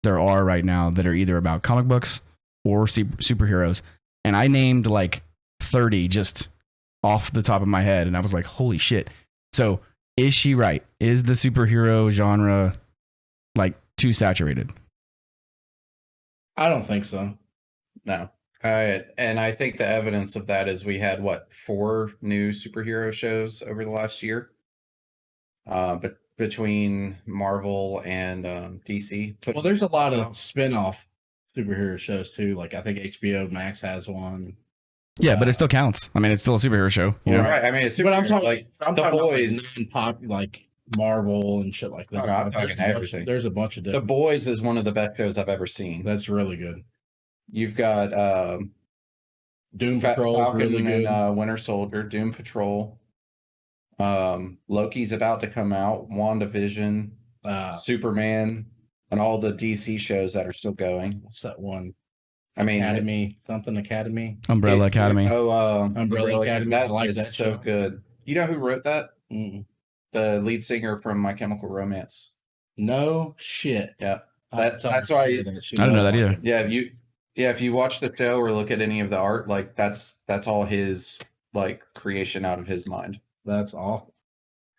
there are right now that are either about comic books or superheroes. And I named like 30 just off the top of my head, and I was like, holy shit. So is she right? Is the superhero genre like too saturated? I don't think so. No. And I think the evidence of that is we had 4 new superhero shows over the last year, but between Marvel and DC. Well, there's a lot of spin-off superhero shows too. Like I think HBO Max has one. Yeah, but it still counts. I mean, it's still a superhero show. You know? Right. I mean, it's but I'm talking like The Boys, like Marvel and shit like that. Oh, no, I'm talking everything. There's a bunch of different. The Boys is one of the best shows I've ever seen. That's really good. You've got Doom Patrol, Falcon really good. and Winter Soldier, Doom Patrol. Loki's about to come out. WandaVision, Superman, and all the DC shows that are still going. What's that one? I mean, Academy. Umbrella Academy. Umbrella Academy. That I like is that so show. good. You know who wrote that? Mm-mm. The lead singer from My Chemical Romance. No shit. Yeah, that's why. I don't know that either. Yeah, if you watch the show or look at any of the art, like that's all his like creation out of his mind. That's awful.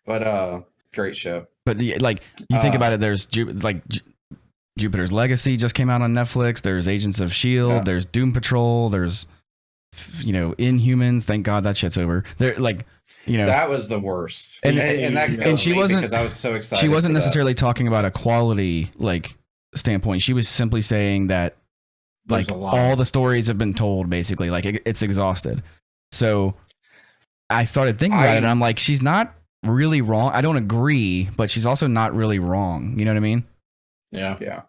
But great show. But like you think about it, there's Jupiter's Legacy just came out on Netflix. There's Agents of S.H.I.E.L.D. Yeah. There's Doom Patrol. There's Inhumans. Thank God that shit's over. They're like that was the worst. And she wasn't, because I was so excited. She wasn't necessarily talking about a quality like standpoint. She was simply saying that like all the stories have been told basically. Like it's exhausted. So I started thinking about it, and I'm like, she's not really wrong. I don't agree, but she's also not really wrong. You know what I mean? Yeah.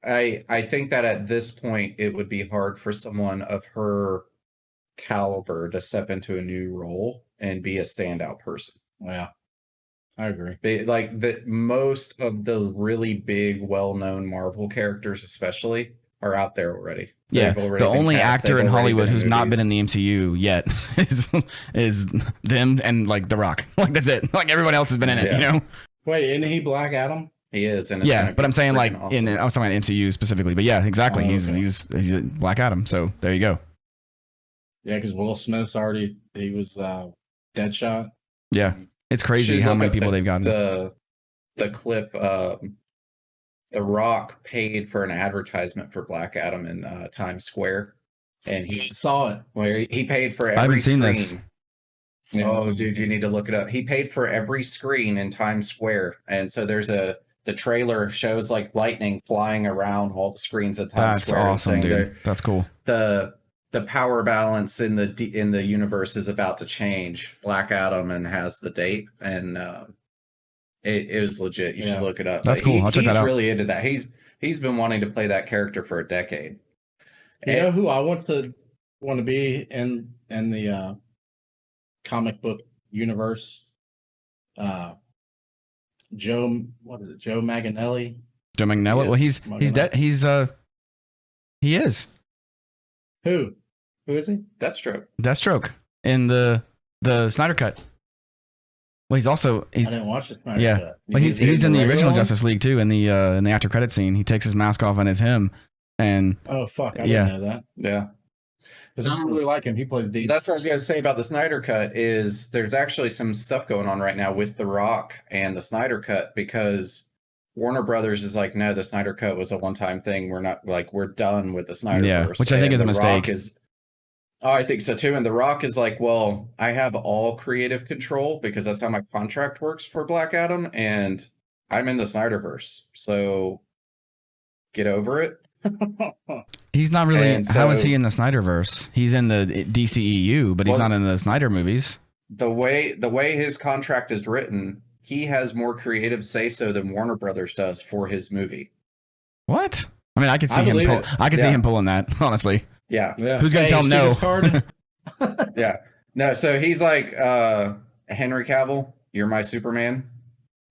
I think that at this point it would be hard for someone of her caliber to step into a new role and be a standout person. Yeah, I agree. Like most of the really big, well-known Marvel characters, especially, are out there already. Yeah, They've already the been only cast, actor they've in already Hollywood been who's not been movies. in the MCU yet is them and like The Rock. Like that's it. Like everyone else has been in it, Yeah. you know? Wait, isn't he Black Adam? He is, and it's Yeah, gonna but be I'm saying like freaking awesome. I was talking about MCU specifically, but yeah, exactly. Oh, He's okay. he's Black Adam. So there you go. Yeah, because Will Smith's he was Deadshot. Yeah, it's crazy Should how look many up people they've gotten. the clip. The Rock paid for an advertisement for Black Adam in Times Square, and I he saw it. where he paid for I every haven't seen screen. this. Oh, dude, you need to look it up. He paid for every screen in Times Square, and so the trailer shows like lightning flying around all the screens at Times That's Square, and awesome, saying dude. That's cool. the power balance in the universe is about to change. Black Adam and has the date, and it was legit. You should look it up. That's But cool. I'll check that he's out. really into that. He's been wanting to play that character for a decade. You know who I want to be in the comic book universe? Joe Manganiello. Joe Manganiello. Well, he's dead. He is Who is he? Deathstroke. Deathstroke in the Snyder Cut. Well, I didn't watch the Snyder yeah. Cut. Well, he's in the regular original one? Justice League too. In the after credit scene, he takes his mask off and it's him. And Oh fuck! I Yeah. didn't know that. Yeah. Because I don't really like him. He plays D. That's what I was going to say about the Snyder Cut is there's actually some stuff going on right now with The Rock and the Snyder Cut because Warner Brothers is like, no, the Snyder Cut was a one-time thing. We're not we're done with the Snyderverse. Yeah, which I think And is a The Rock mistake. I think so too. And The Rock is like, well, I have all creative control because that's how my contract works for Black Adam, and I'm in the Snyderverse. So get over it. he's not really. And How is so- he in the Snyderverse? He's in the DCEU, but he's Well- not in the Snyder movies. The way his contract is written, he has more creative say so than Warner Brothers does for his movie. What? I mean, I could see I him. believe it. I could see Yeah. him pulling that. Honestly, Yeah. Yeah. Who's gonna Hey, tell him you see no? this card? Yeah. No, so he's like Henry Cavill, you're my Superman.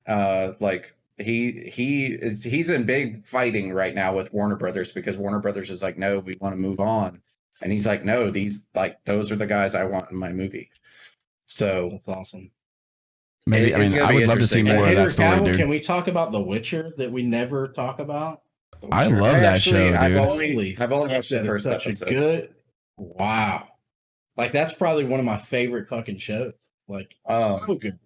Like he's in big fighting right now with Warner Brothers because Warner Brothers is like, no, we want to move on. And he's like, no, those are the guys I want in my movie. So That's awesome. maybe. It's gonna I be would love to see interesting. more of Henry that story, Cavill, dude. can we talk about The Witcher that we never talk about? I love that Actually, show, I've dude. only watched the That is first such episode. a good. Wow. Like that's probably one of my favorite fucking shows. Like so good.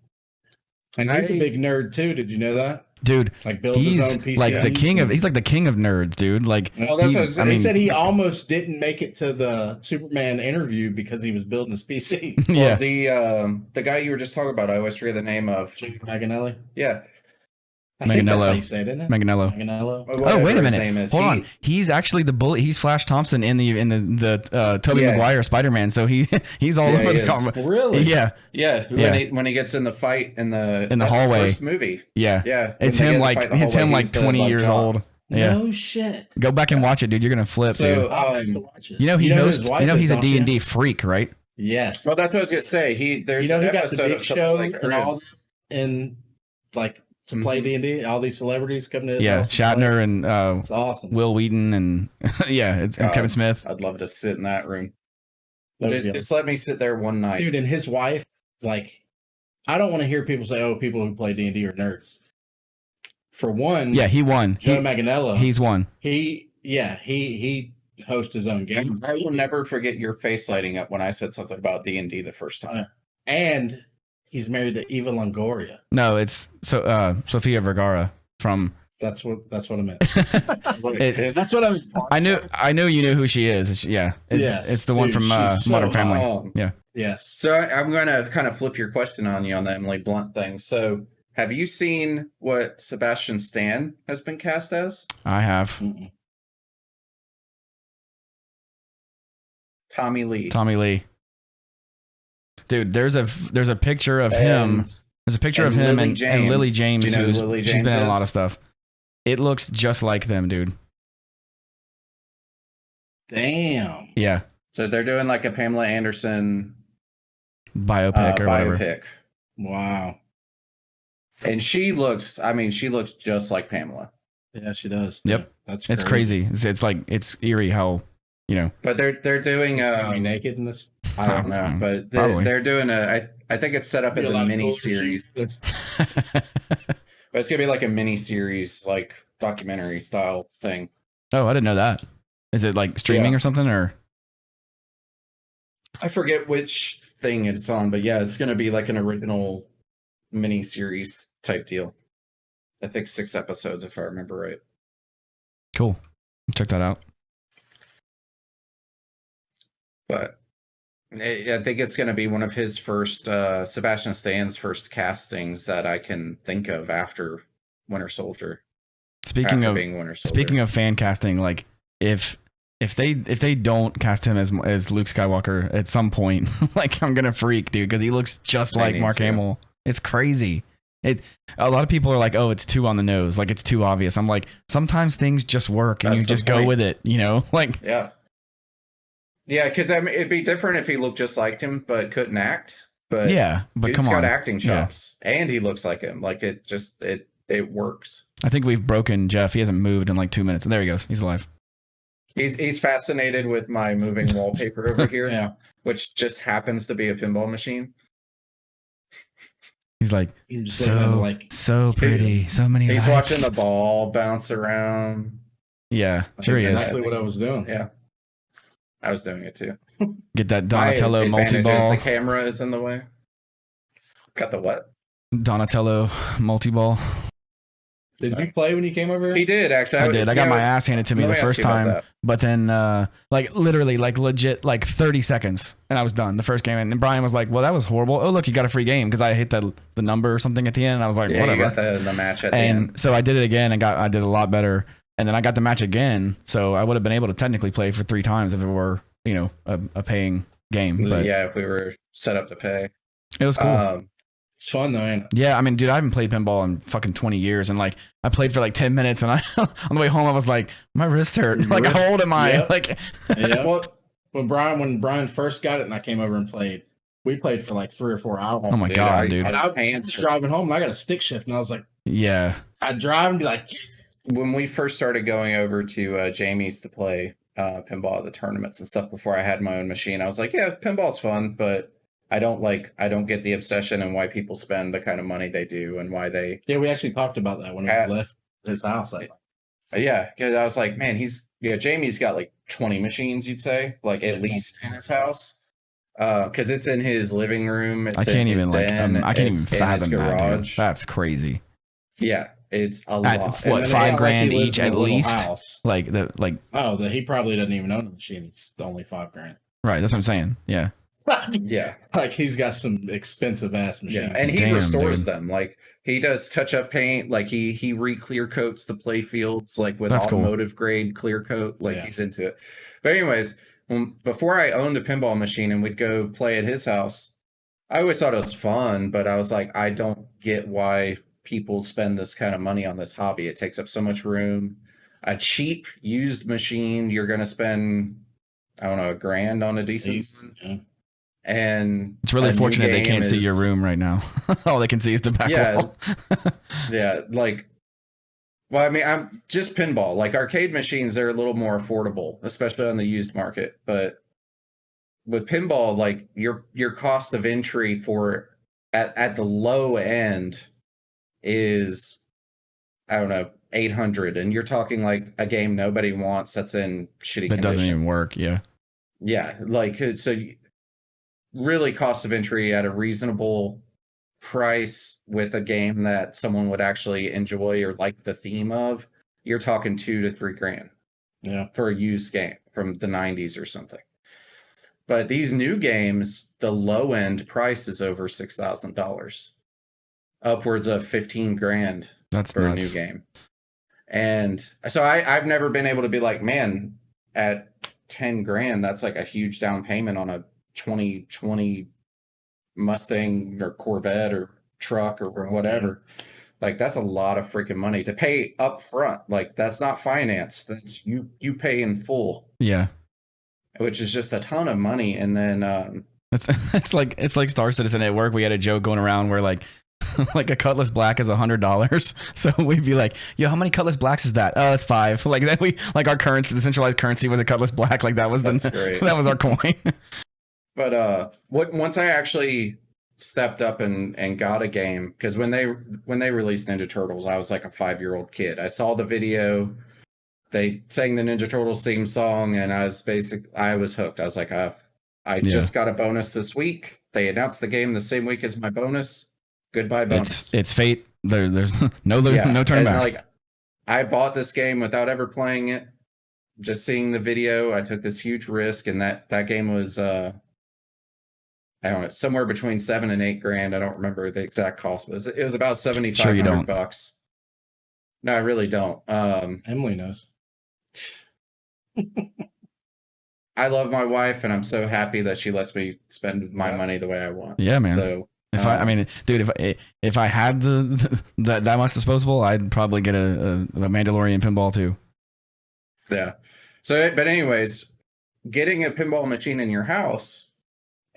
And he's a big nerd too. Did you know that? Dude, Like build his he's own PC. like the king of. He's like the king of nerds, dude. Like, Well, that's he- what I was- I They mean, said he almost didn't make it to the Superman interview because he was building his PC. yeah. Well, the guy you were just talking about, I always forget the name of. Manganiello. Yeah. I think that's how Manganiello. you say it, isn't it? Manganiello. Manganiello. Oh, Whatever wait a his minute. name is, Hold on. He's actually the bully. He's Flash Thompson in the Tobey Yeah. Maguire Spider-Man. So he's all Yeah, over he the is. comic. Really? Yeah, Yeah, Yeah. when he gets in the fight in the In the hallway. first movie. yeah. Yeah, It's when they him get in the like fight in the it's him hallway, like he's the, 20 years John. old. Yeah. No shit. Go back and watch it, dude. You're gonna flip, So, dude. I'll have to watch it. You know he who hosts. his wife You know is, he's a don't you? D&D freak, right? Yes. Well, that's what I was gonna say. There's You know an who got the episode big of something show like and all Cribs. in like to play D&D? All these celebrities coming to his Yeah, house to play? Shatner and It's awesome. Will Wheaton and yeah, it's and God. Kevin Smith. I'd love to sit in that room. That was good. Just let me sit there one night. Dude, and his wife, like, I don't want to hear people say, "Oh, people who play D&D are nerds." For one, Yeah, he won. Joe Manganiello, He's won. he hosts his own game, I will never forget your face lighting up when I said something about D&D the first time. and he's married to Eva Longoria. No, it's Sofia Vergara from. That's what I meant. That's what I'm. I knew you knew who she is. It's the one dude, from she's so Modern Family. hot. Yeah. Yes. So I'm going to kind of flip your question on you on the Emily Blunt thing. So have you seen what Sebastian Stan has been cast as? I have Mm-mm. Tommy Lee. Tommy Lee. Dude, there's a picture of him. And There's a picture of and him Lily and Lily James. James, Do you know who who's Lily she's James been in a is? lot of stuff. It looks just like them, dude. Damn. Yeah, So they're doing like a Pamela Anderson biopic or whatever. biopic. Wow. And she looks just like Pamela. Yeah, she does. Yep. Yeah, that's It's crazy. It's like it's eerie how But they're doing Be naked in this. I don't know, but Probably. they're doing I think it's set up as a mini series. But it's gonna be like a mini series, like documentary style thing. Oh, I didn't know that. Is it like streaming Yeah. or something or? I forget which thing it's on, but yeah, it's gonna be like an original mini series type deal. I think 6 episodes, if I remember right. Cool. Check that out. But I think it's going to be one of his first, Sebastian Stan's first castings that I can think of after Winter Soldier. Speaking after of being Winter Soldier. Speaking of fan casting, like if they don't cast him as Luke Skywalker at some point, like I'm gonna freak, dude, because he looks just like Mark Hamill. It's crazy. A lot of people are like, oh, it's too on the nose, like it's too obvious. I'm like, sometimes things just work and That's you the just go point. with it, like Yeah, because I mean, it'd be different if he looked just like him but couldn't act. But yeah, but dude's come got on, acting chops, and he looks like him. Like it works. I think we've broken Jeff. He hasn't moved in like 2 minutes. There he goes. He's alive. He's fascinated with my moving wallpaper over here, Yeah. which just happens to be a pinball machine. He's like, Just looking at the, so pretty, so many He's lights. watching the ball bounce around. Yeah, sure he is. Exactly what I was doing. Yeah, I was doing it too. Get that My Donatello advantage is multi-ball. the camera is in the way. Got the what? Donatello multi-ball. Did you play when you came over here? He did actually. I did. I got my ass handed to me let the me ask first you about time, that. but then like literally like legit like 30 seconds and I was done the first game. And Brian was like, well, that was horrible. Oh, look, you got a free game because I hit the number or something at the end. And I was like, Yeah, whatever. you got the match at the And end. so I did it again and I did a lot better. And then I got the match again. So I would have been able to technically play for 3 times if it were, a paying game. But Yeah, if we were set up to pay. it was cool. It's fun though, ain't it? Yeah, I mean, dude, I haven't played pinball in fucking 20 years, and like I played for like 10 minutes, and I on the way home I was like, my wrist hurt. Your Like, wrist- how old am I? Yep. Like, Yeah. Well, when Brian first got it and I came over and played, we played for like 3 or 4 hours. oh my god, dude. And I was driving home and I got a stick shift and I was like, Yeah, I'd drive and be like, When we first started going over to Jamie's to play pinball at the tournaments and stuff before I had my own machine, I was like, yeah, pinball's fun, but I don't get the obsession and why people spend the kind of money they do and why they. yeah, we actually talked about that when we left his house. Like, Yeah, because I was like, man, Jamie's got like 20 machines, you'd say, like at least in his house. Because it's in his living room. It's I can't in his even like den, I can't it's even in his fathom that, dude. garage. That's crazy. Yeah, it's a At lot. what, and then it's $5 not like he grand lives each in a at little least? house. Like He probably doesn't even own the machine. It's only $5 right? That's what I'm saying. Yeah, grand. Yeah, Like he's got some expensive ass machine. yeah, and he Damn, restores dude. them. Like he does touch-up paint. Like he re-clear coats the play fields, like with That's cool. automotive grade clear coat. Like Yeah. he's into it. But anyways, before I owned a pinball machine and we'd go play at his house, I always thought it was fun, but I was like, I don't get why people spend this kind of money on this hobby. It takes up so much room. A cheap used machine, you're going to spend, I don't know, $1,000 on a decent one. Yeah. And it's really a new fortunate they game can't see your is- room right now. All they can see is the back Yeah. wall. Yeah, like, well, I mean, I'm just pinball. Like arcade machines, they're a little more affordable, especially on the used market. But with pinball, like your cost of entry for at the low end is, I don't know, 800, and you're talking like a game nobody wants that's in shitty That doesn't condition. even work. Yeah, Yeah, like so really cost of entry at a reasonable price with a game that someone would actually enjoy or like the theme of, you're talking $2,000 to $3,000 Yeah. for a used game from the 90s or something. But these new games, the low end price is over $6,000, upwards of $15,000 that's for nuts. a new game. And so I've never been able to be like, man, at $10,000, that's like a huge down payment on a 2020 Mustang or Corvette or truck or whatever. Like that's a lot of freaking money to pay up front. Like that's not finance. That's you pay in full, Yeah, which is just a ton of money. And then it's like Star Citizen at work. We had a joke going around where like like a Cutlass Black is $100. So we'd be like, yo, how many Cutlass Blacks is that? Oh, it's 5. Like that like our currency, the centralized currency was a Cutlass Black. Like that was That's great. that was our coin. But once I actually stepped up and got a game, because when they released Ninja Turtles, I was like a 5-year-old kid. I saw the video, they sang the Ninja Turtles theme song, and I was hooked. I was like, I just got a bonus this week. They announced the game the same week as my bonus. Goodbye bonus. It's fate. There's no turn back. Like, I bought this game without ever playing it. Just seeing the video, I took this huge risk, and that game was I don't know, somewhere between $7 and $8 grand. I don't remember the exact cost, but it was about $7,500. No, I really don't. Emily knows. I love my wife, and I'm so happy that she lets me spend my money the way I want. Yeah, man. So if I mean, dude, if I had that much disposable, I'd probably get a Mandalorian pinball too. Yeah. So, but anyways, getting a pinball machine in your house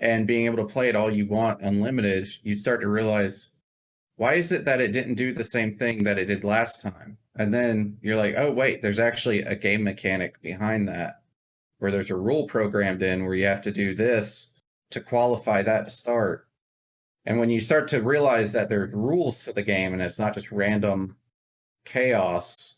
and being able to play it all you want, unlimited, you start to realize, why is it that it didn't do the same thing that it did last time? And then you're like, oh, wait, there's actually a game mechanic behind that, where there's a rule programmed in where you have to do this to qualify that to start. And when you start to realize that there are rules to the game and it's not just random chaos,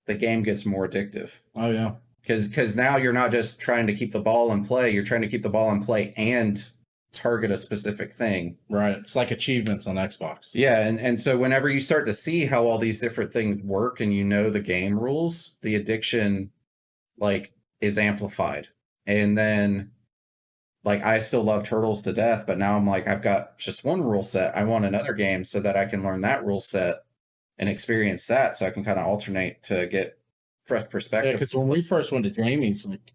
the game gets more addictive. Oh, yeah. Because now you're not just trying to keep the ball in play, you're trying to keep the ball in play and target a specific thing. Right. It's like achievements on Xbox. Yeah, and so whenever you start to see how all these different things work and you know the game rules, the addiction like is amplified. And then like I still love Turtles to death, but now I'm like, I've got just one rule set. I want another game so that I can learn that rule set and experience that, so I can kind of alternate to get fresh perspective. Yeah, because when we first went to Jamie's, like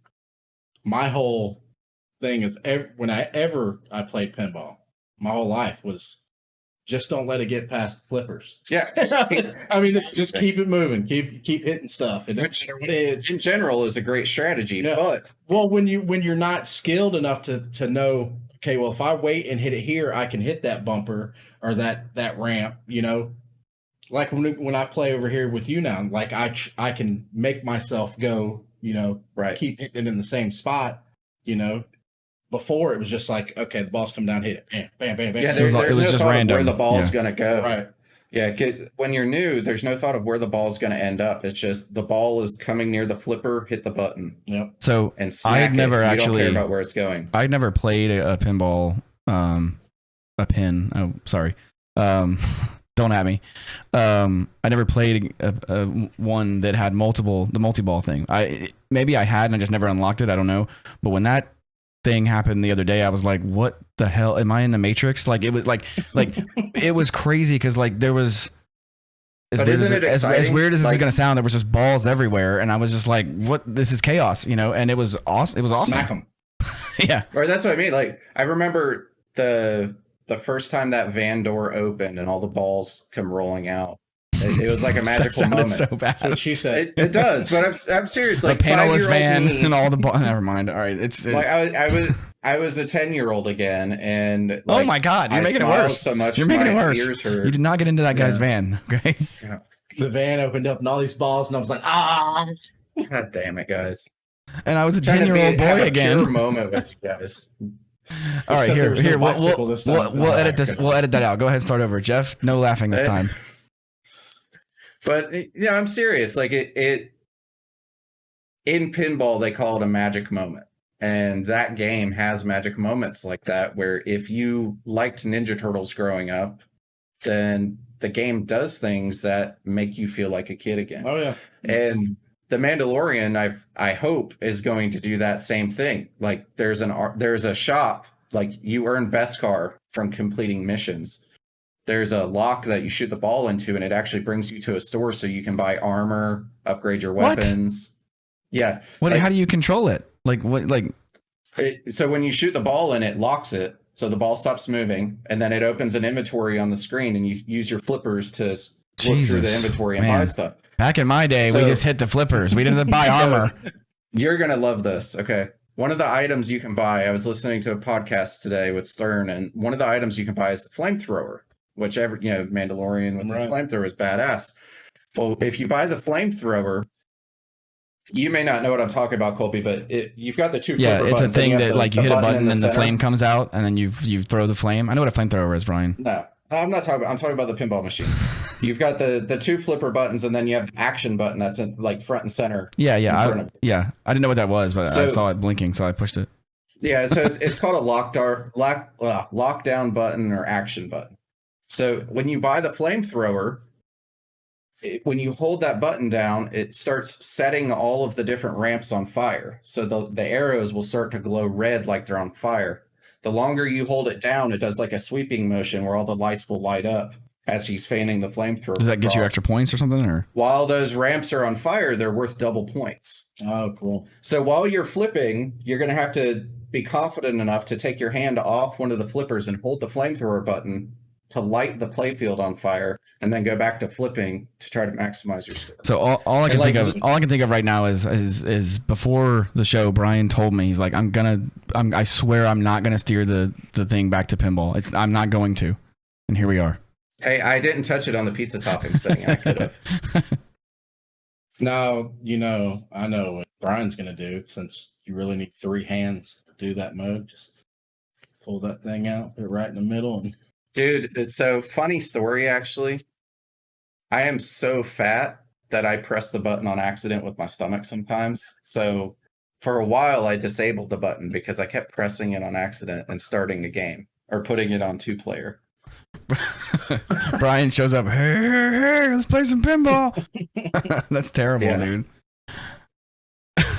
my whole thing is when I played pinball, my whole life was just don't let it get past the flippers. Yeah. I mean, just keep it moving, keep hitting stuff. And Which in general is a great strategy, Yeah. but well, when you're not skilled enough to know, okay, well, if I wait and hit it here, I can hit that bumper or that ramp, you know. Like when I play over here with you now, like I can make myself go, you know, right, keep hitting it in the same spot, you know. Before it was just like, okay, the ball's come down, hit it, bam, bam, bam, bam. Yeah, it was no just thought random of where the ball's yeah. gonna go. Right. Yeah, because when you're new, there's no thought of where the ball's gonna end up. It's just the ball is coming near the flipper, hit the button. Yep. So and I had never you actually don't care about where it's going. I'd never played a pinball, a pin. Oh, sorry. Don't at me. I never played a one that had the multi-ball thing. Maybe I had and I just never unlocked it. I don't know. But when that thing happened the other day, I was like, what the hell? Am I in the Matrix? Like it was like it was crazy because like there was as weird as this is gonna sound, there was just balls everywhere, and I was just like, what? This is chaos, you know? And it was awesome. It was awesome. Smack 'em. Yeah. Or that's what I mean. Like I remember the first time that van door opened and all the balls come rolling out. It was like a magical moment. So bad. That's what she said. It does, but I'm serious. Like the panelist van me, and all the balls. Never mind. All right, like I was a 10-year-old again, and like, oh my god, you're making it worse. So much, you're making it worse. You did not get into that guy's van, okay? Yeah. The van opened up and all these balls, and I was like, ah! God damn it, guys! And I was a 10-year-old boy again. Pure moment with you guys. All right, here. We'll edit this. We'll edit that out. Go ahead and start over, Jeff. No laughing this time. But yeah, I'm serious. Like it in pinball, they call it a magic moment. And that game has magic moments like that, where if you liked Ninja Turtles growing up, then the game does things that make you feel like a kid again. Oh yeah. And the Mandalorian, I hope, is going to do that same thing. Like there's a shop, like you earn best car from completing missions. There's a lock that you shoot the ball into, and it actually brings you to a store so you can buy armor, upgrade your weapons. What? Yeah. How do you control it? Like what? Like so when you shoot the ball in, it locks it, so the ball stops moving, and then it opens an inventory on the screen, and you use your flippers to look through the inventory and buy stuff. Back in my day, we just hit the flippers. We didn't buy armor. You're gonna love this. Okay. One of the items you can buy, I was listening to a podcast today with Stern, and one of the items you can buy is the flamethrower. whichever, Mandalorian with his Right. flamethrower is badass. Well, if you buy the flamethrower, you may not know what I'm talking about, Colby, but you've got the two Yeah, flipper it's a buttons, and thing you have that like the you hit a button in button and the center. flame comes out, and then you throw the flame. I know what a flamethrower is, Brian. No, I'm not talking about. I'm talking about the pinball machine. You've got the two flipper buttons, and then you have the action button that's in like front and center. Yeah, in front of it. I didn't know what that was, but I So- saw it blinking, so I pushed it. Yeah, so it's called a lockdown button or action button. So when you buy the flamethrower, when you hold that button down, it starts setting all of the different ramps on fire. So the arrows will start to glow red like they're on fire. The longer you hold it down, it does like a sweeping motion where all the lights will light up as he's fanning the flamethrower. Does that get you across. extra points or something? Or While those ramps are on fire, they're worth double points. Oh, cool. So while you're flipping, you're going to have to be confident enough to take your hand off one of the flippers and hold the flamethrower button to light the playfield on fire, and then go back to flipping to try to maximize your score. so all I can And, think of, all I can think of right now is before the show, Brian told me he's like, I swear I'm not gonna steer the thing back to pinball. I'm not going to, and here we are. Hey, I didn't touch it on the pizza toppings thing. I could have. Now, I know what Brian's going to do, since you really need 3 hands to do that mode. Just pull that thing out, put it right in the middle. And Dude, it's so funny story, actually. I am so fat that I press the button on accident with my stomach sometimes. So for a while, I disabled the button because I kept pressing it on accident and starting a game or putting it on 2-player. Brian shows up. Hey, let's play some pinball. That's terrible, Yeah. dude.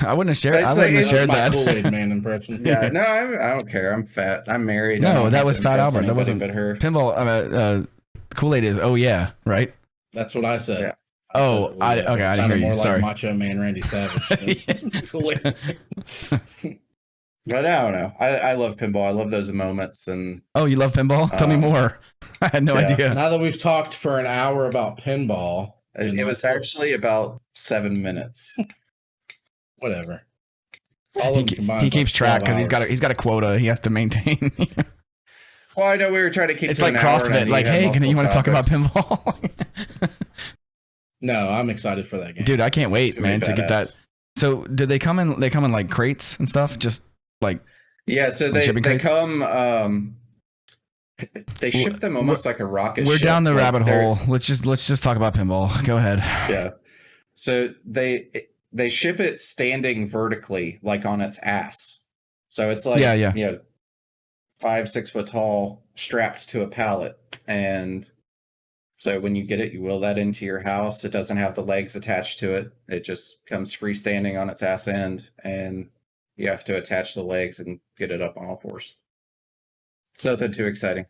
I wouldn't have shared. It's I like- wouldn't have it's shared my that. Kool-Aid man impression. Yeah, no, I don't care. I'm fat. I'm married. No, I don't that have was to Fat impress Albert. That anybody wasn't- but her. Pinball. Kool-Aid is. Oh yeah, right. That's what I said. Yeah. Oh, said, I it didn't hear sounded you. more like Sorry. Macho Man Randy Savage. Kool-Aid. But I don't know. I love pinball. I love those moments. And Oh, you love pinball? Tell me more. I had no yeah. idea. Now that we've talked for an hour about pinball, it was actually about 7 minutes. whatever. All of them combined He is keeps like track 12 because he's got a quota he has to maintain. Well, I know we were trying to keep It's to like an hour, and I CrossFit. knew Like, you had hey, you want to talk about multiple pinball? No, I'm excited for that game. Dude, I can't wait, It's gonna man, be to get that. badass. So, did they come in? They come in like crates and stuff. Just like Yeah, so Like they shipping crates? come. They ship them almost like a rocket. we're ship. down the Like, rabbit they're- hole. Let's just talk about pinball. Go ahead. Yeah. So they ship it standing vertically, like on its ass. So it's like Yeah. 5-6 foot tall, strapped to a pallet, and so when you get it, you wheel that into your house. It doesn't have the legs attached to it. It just comes freestanding on its ass end, and you have to attach the legs and get it up on all fours. It's nothing too exciting.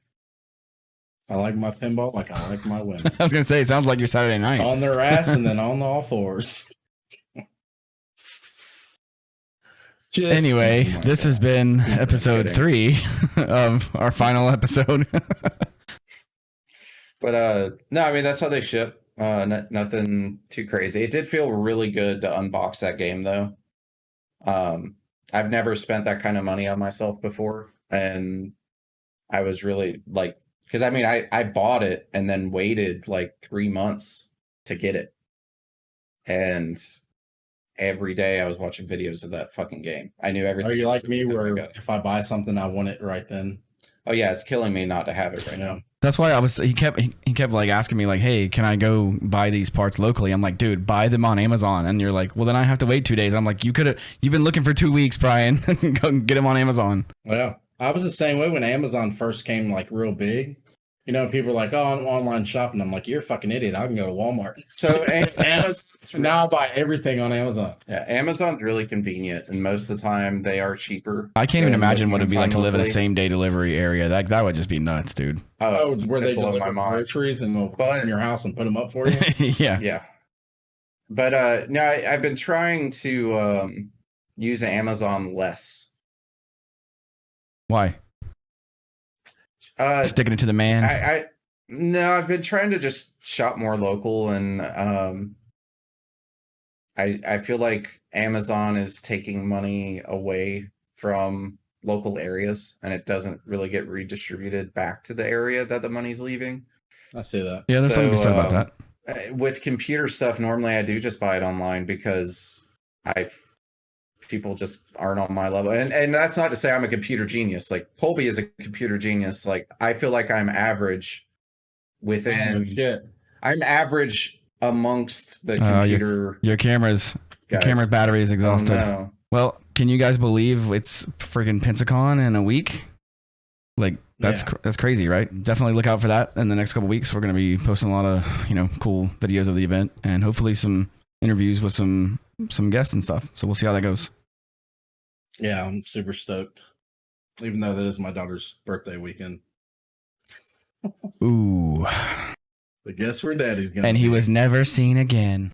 I like my pinball like I like my women. I was gonna say, it sounds like your Saturday night. On their ass and then on all fours. Just Anyway, Oh my this has God. been I'm episode kidding. 3 of our final episode. But no, I mean that's how they ship. Nothing too crazy. It did feel really good to unbox that game though. I've never spent that kind of money on myself before, and I was really like, because I mean I bought it and then waited like 3 months to get it, and every day I was watching videos of that fucking game. I knew everything. Are you like me Oh my where God. if I buy something, I want it right then? Oh yeah, it's killing me not to have it right You now. know? That's why he kept like asking me like, hey, can I go buy these parts locally? I'm like, dude, buy them on Amazon. And you're like, well, then I have to wait 2 days. I'm like, you've been looking for 2 weeks, Brian. Go get them on Amazon. Well, I was the same way when Amazon first came like real big. People are like, oh, I'm online shopping. I'm like, you're a fucking idiot. I can go to Walmart. So Amazon. So now I buy everything on Amazon. Yeah, Amazon's really convenient, and most of the time they are cheaper. I can't even than imagine you what it'd can be like find to live in a locally. same day delivery area. That would just be nuts, dude. Oh, where they it'd blow deliver my mind. groceries and they'll But- come in your house and put them up for you? Yeah. Yeah, but no, I've been trying to use Amazon less. Why? Uh, Sticking it to the man. No, I've been trying to just shop more local, and I feel like Amazon is taking money away from local areas, and it doesn't really get redistributed back to the area that the money's leaving. I see that. Yeah, there's something to be said about So, that. With computer stuff, normally I do just buy it online because people just aren't on my level. And that's not to say I'm a computer genius. Like Colby is a computer genius. Like I feel like I'm average Oh, within. shit. I'm average amongst the Your computer camera guys. battery is exhausted. Oh, no. Well, can you guys believe it's friggin' Pensacon in a week? Like that's crazy, right? Definitely look out for that in the next couple weeks. We're going to be posting a lot of cool videos of the event and hopefully some interviews with some guests and stuff. So we'll see how that goes. Yeah, I'm super stoked. Even though that is my daughter's birthday weekend. Ooh. But guess where Daddy's going? And he was never seen again.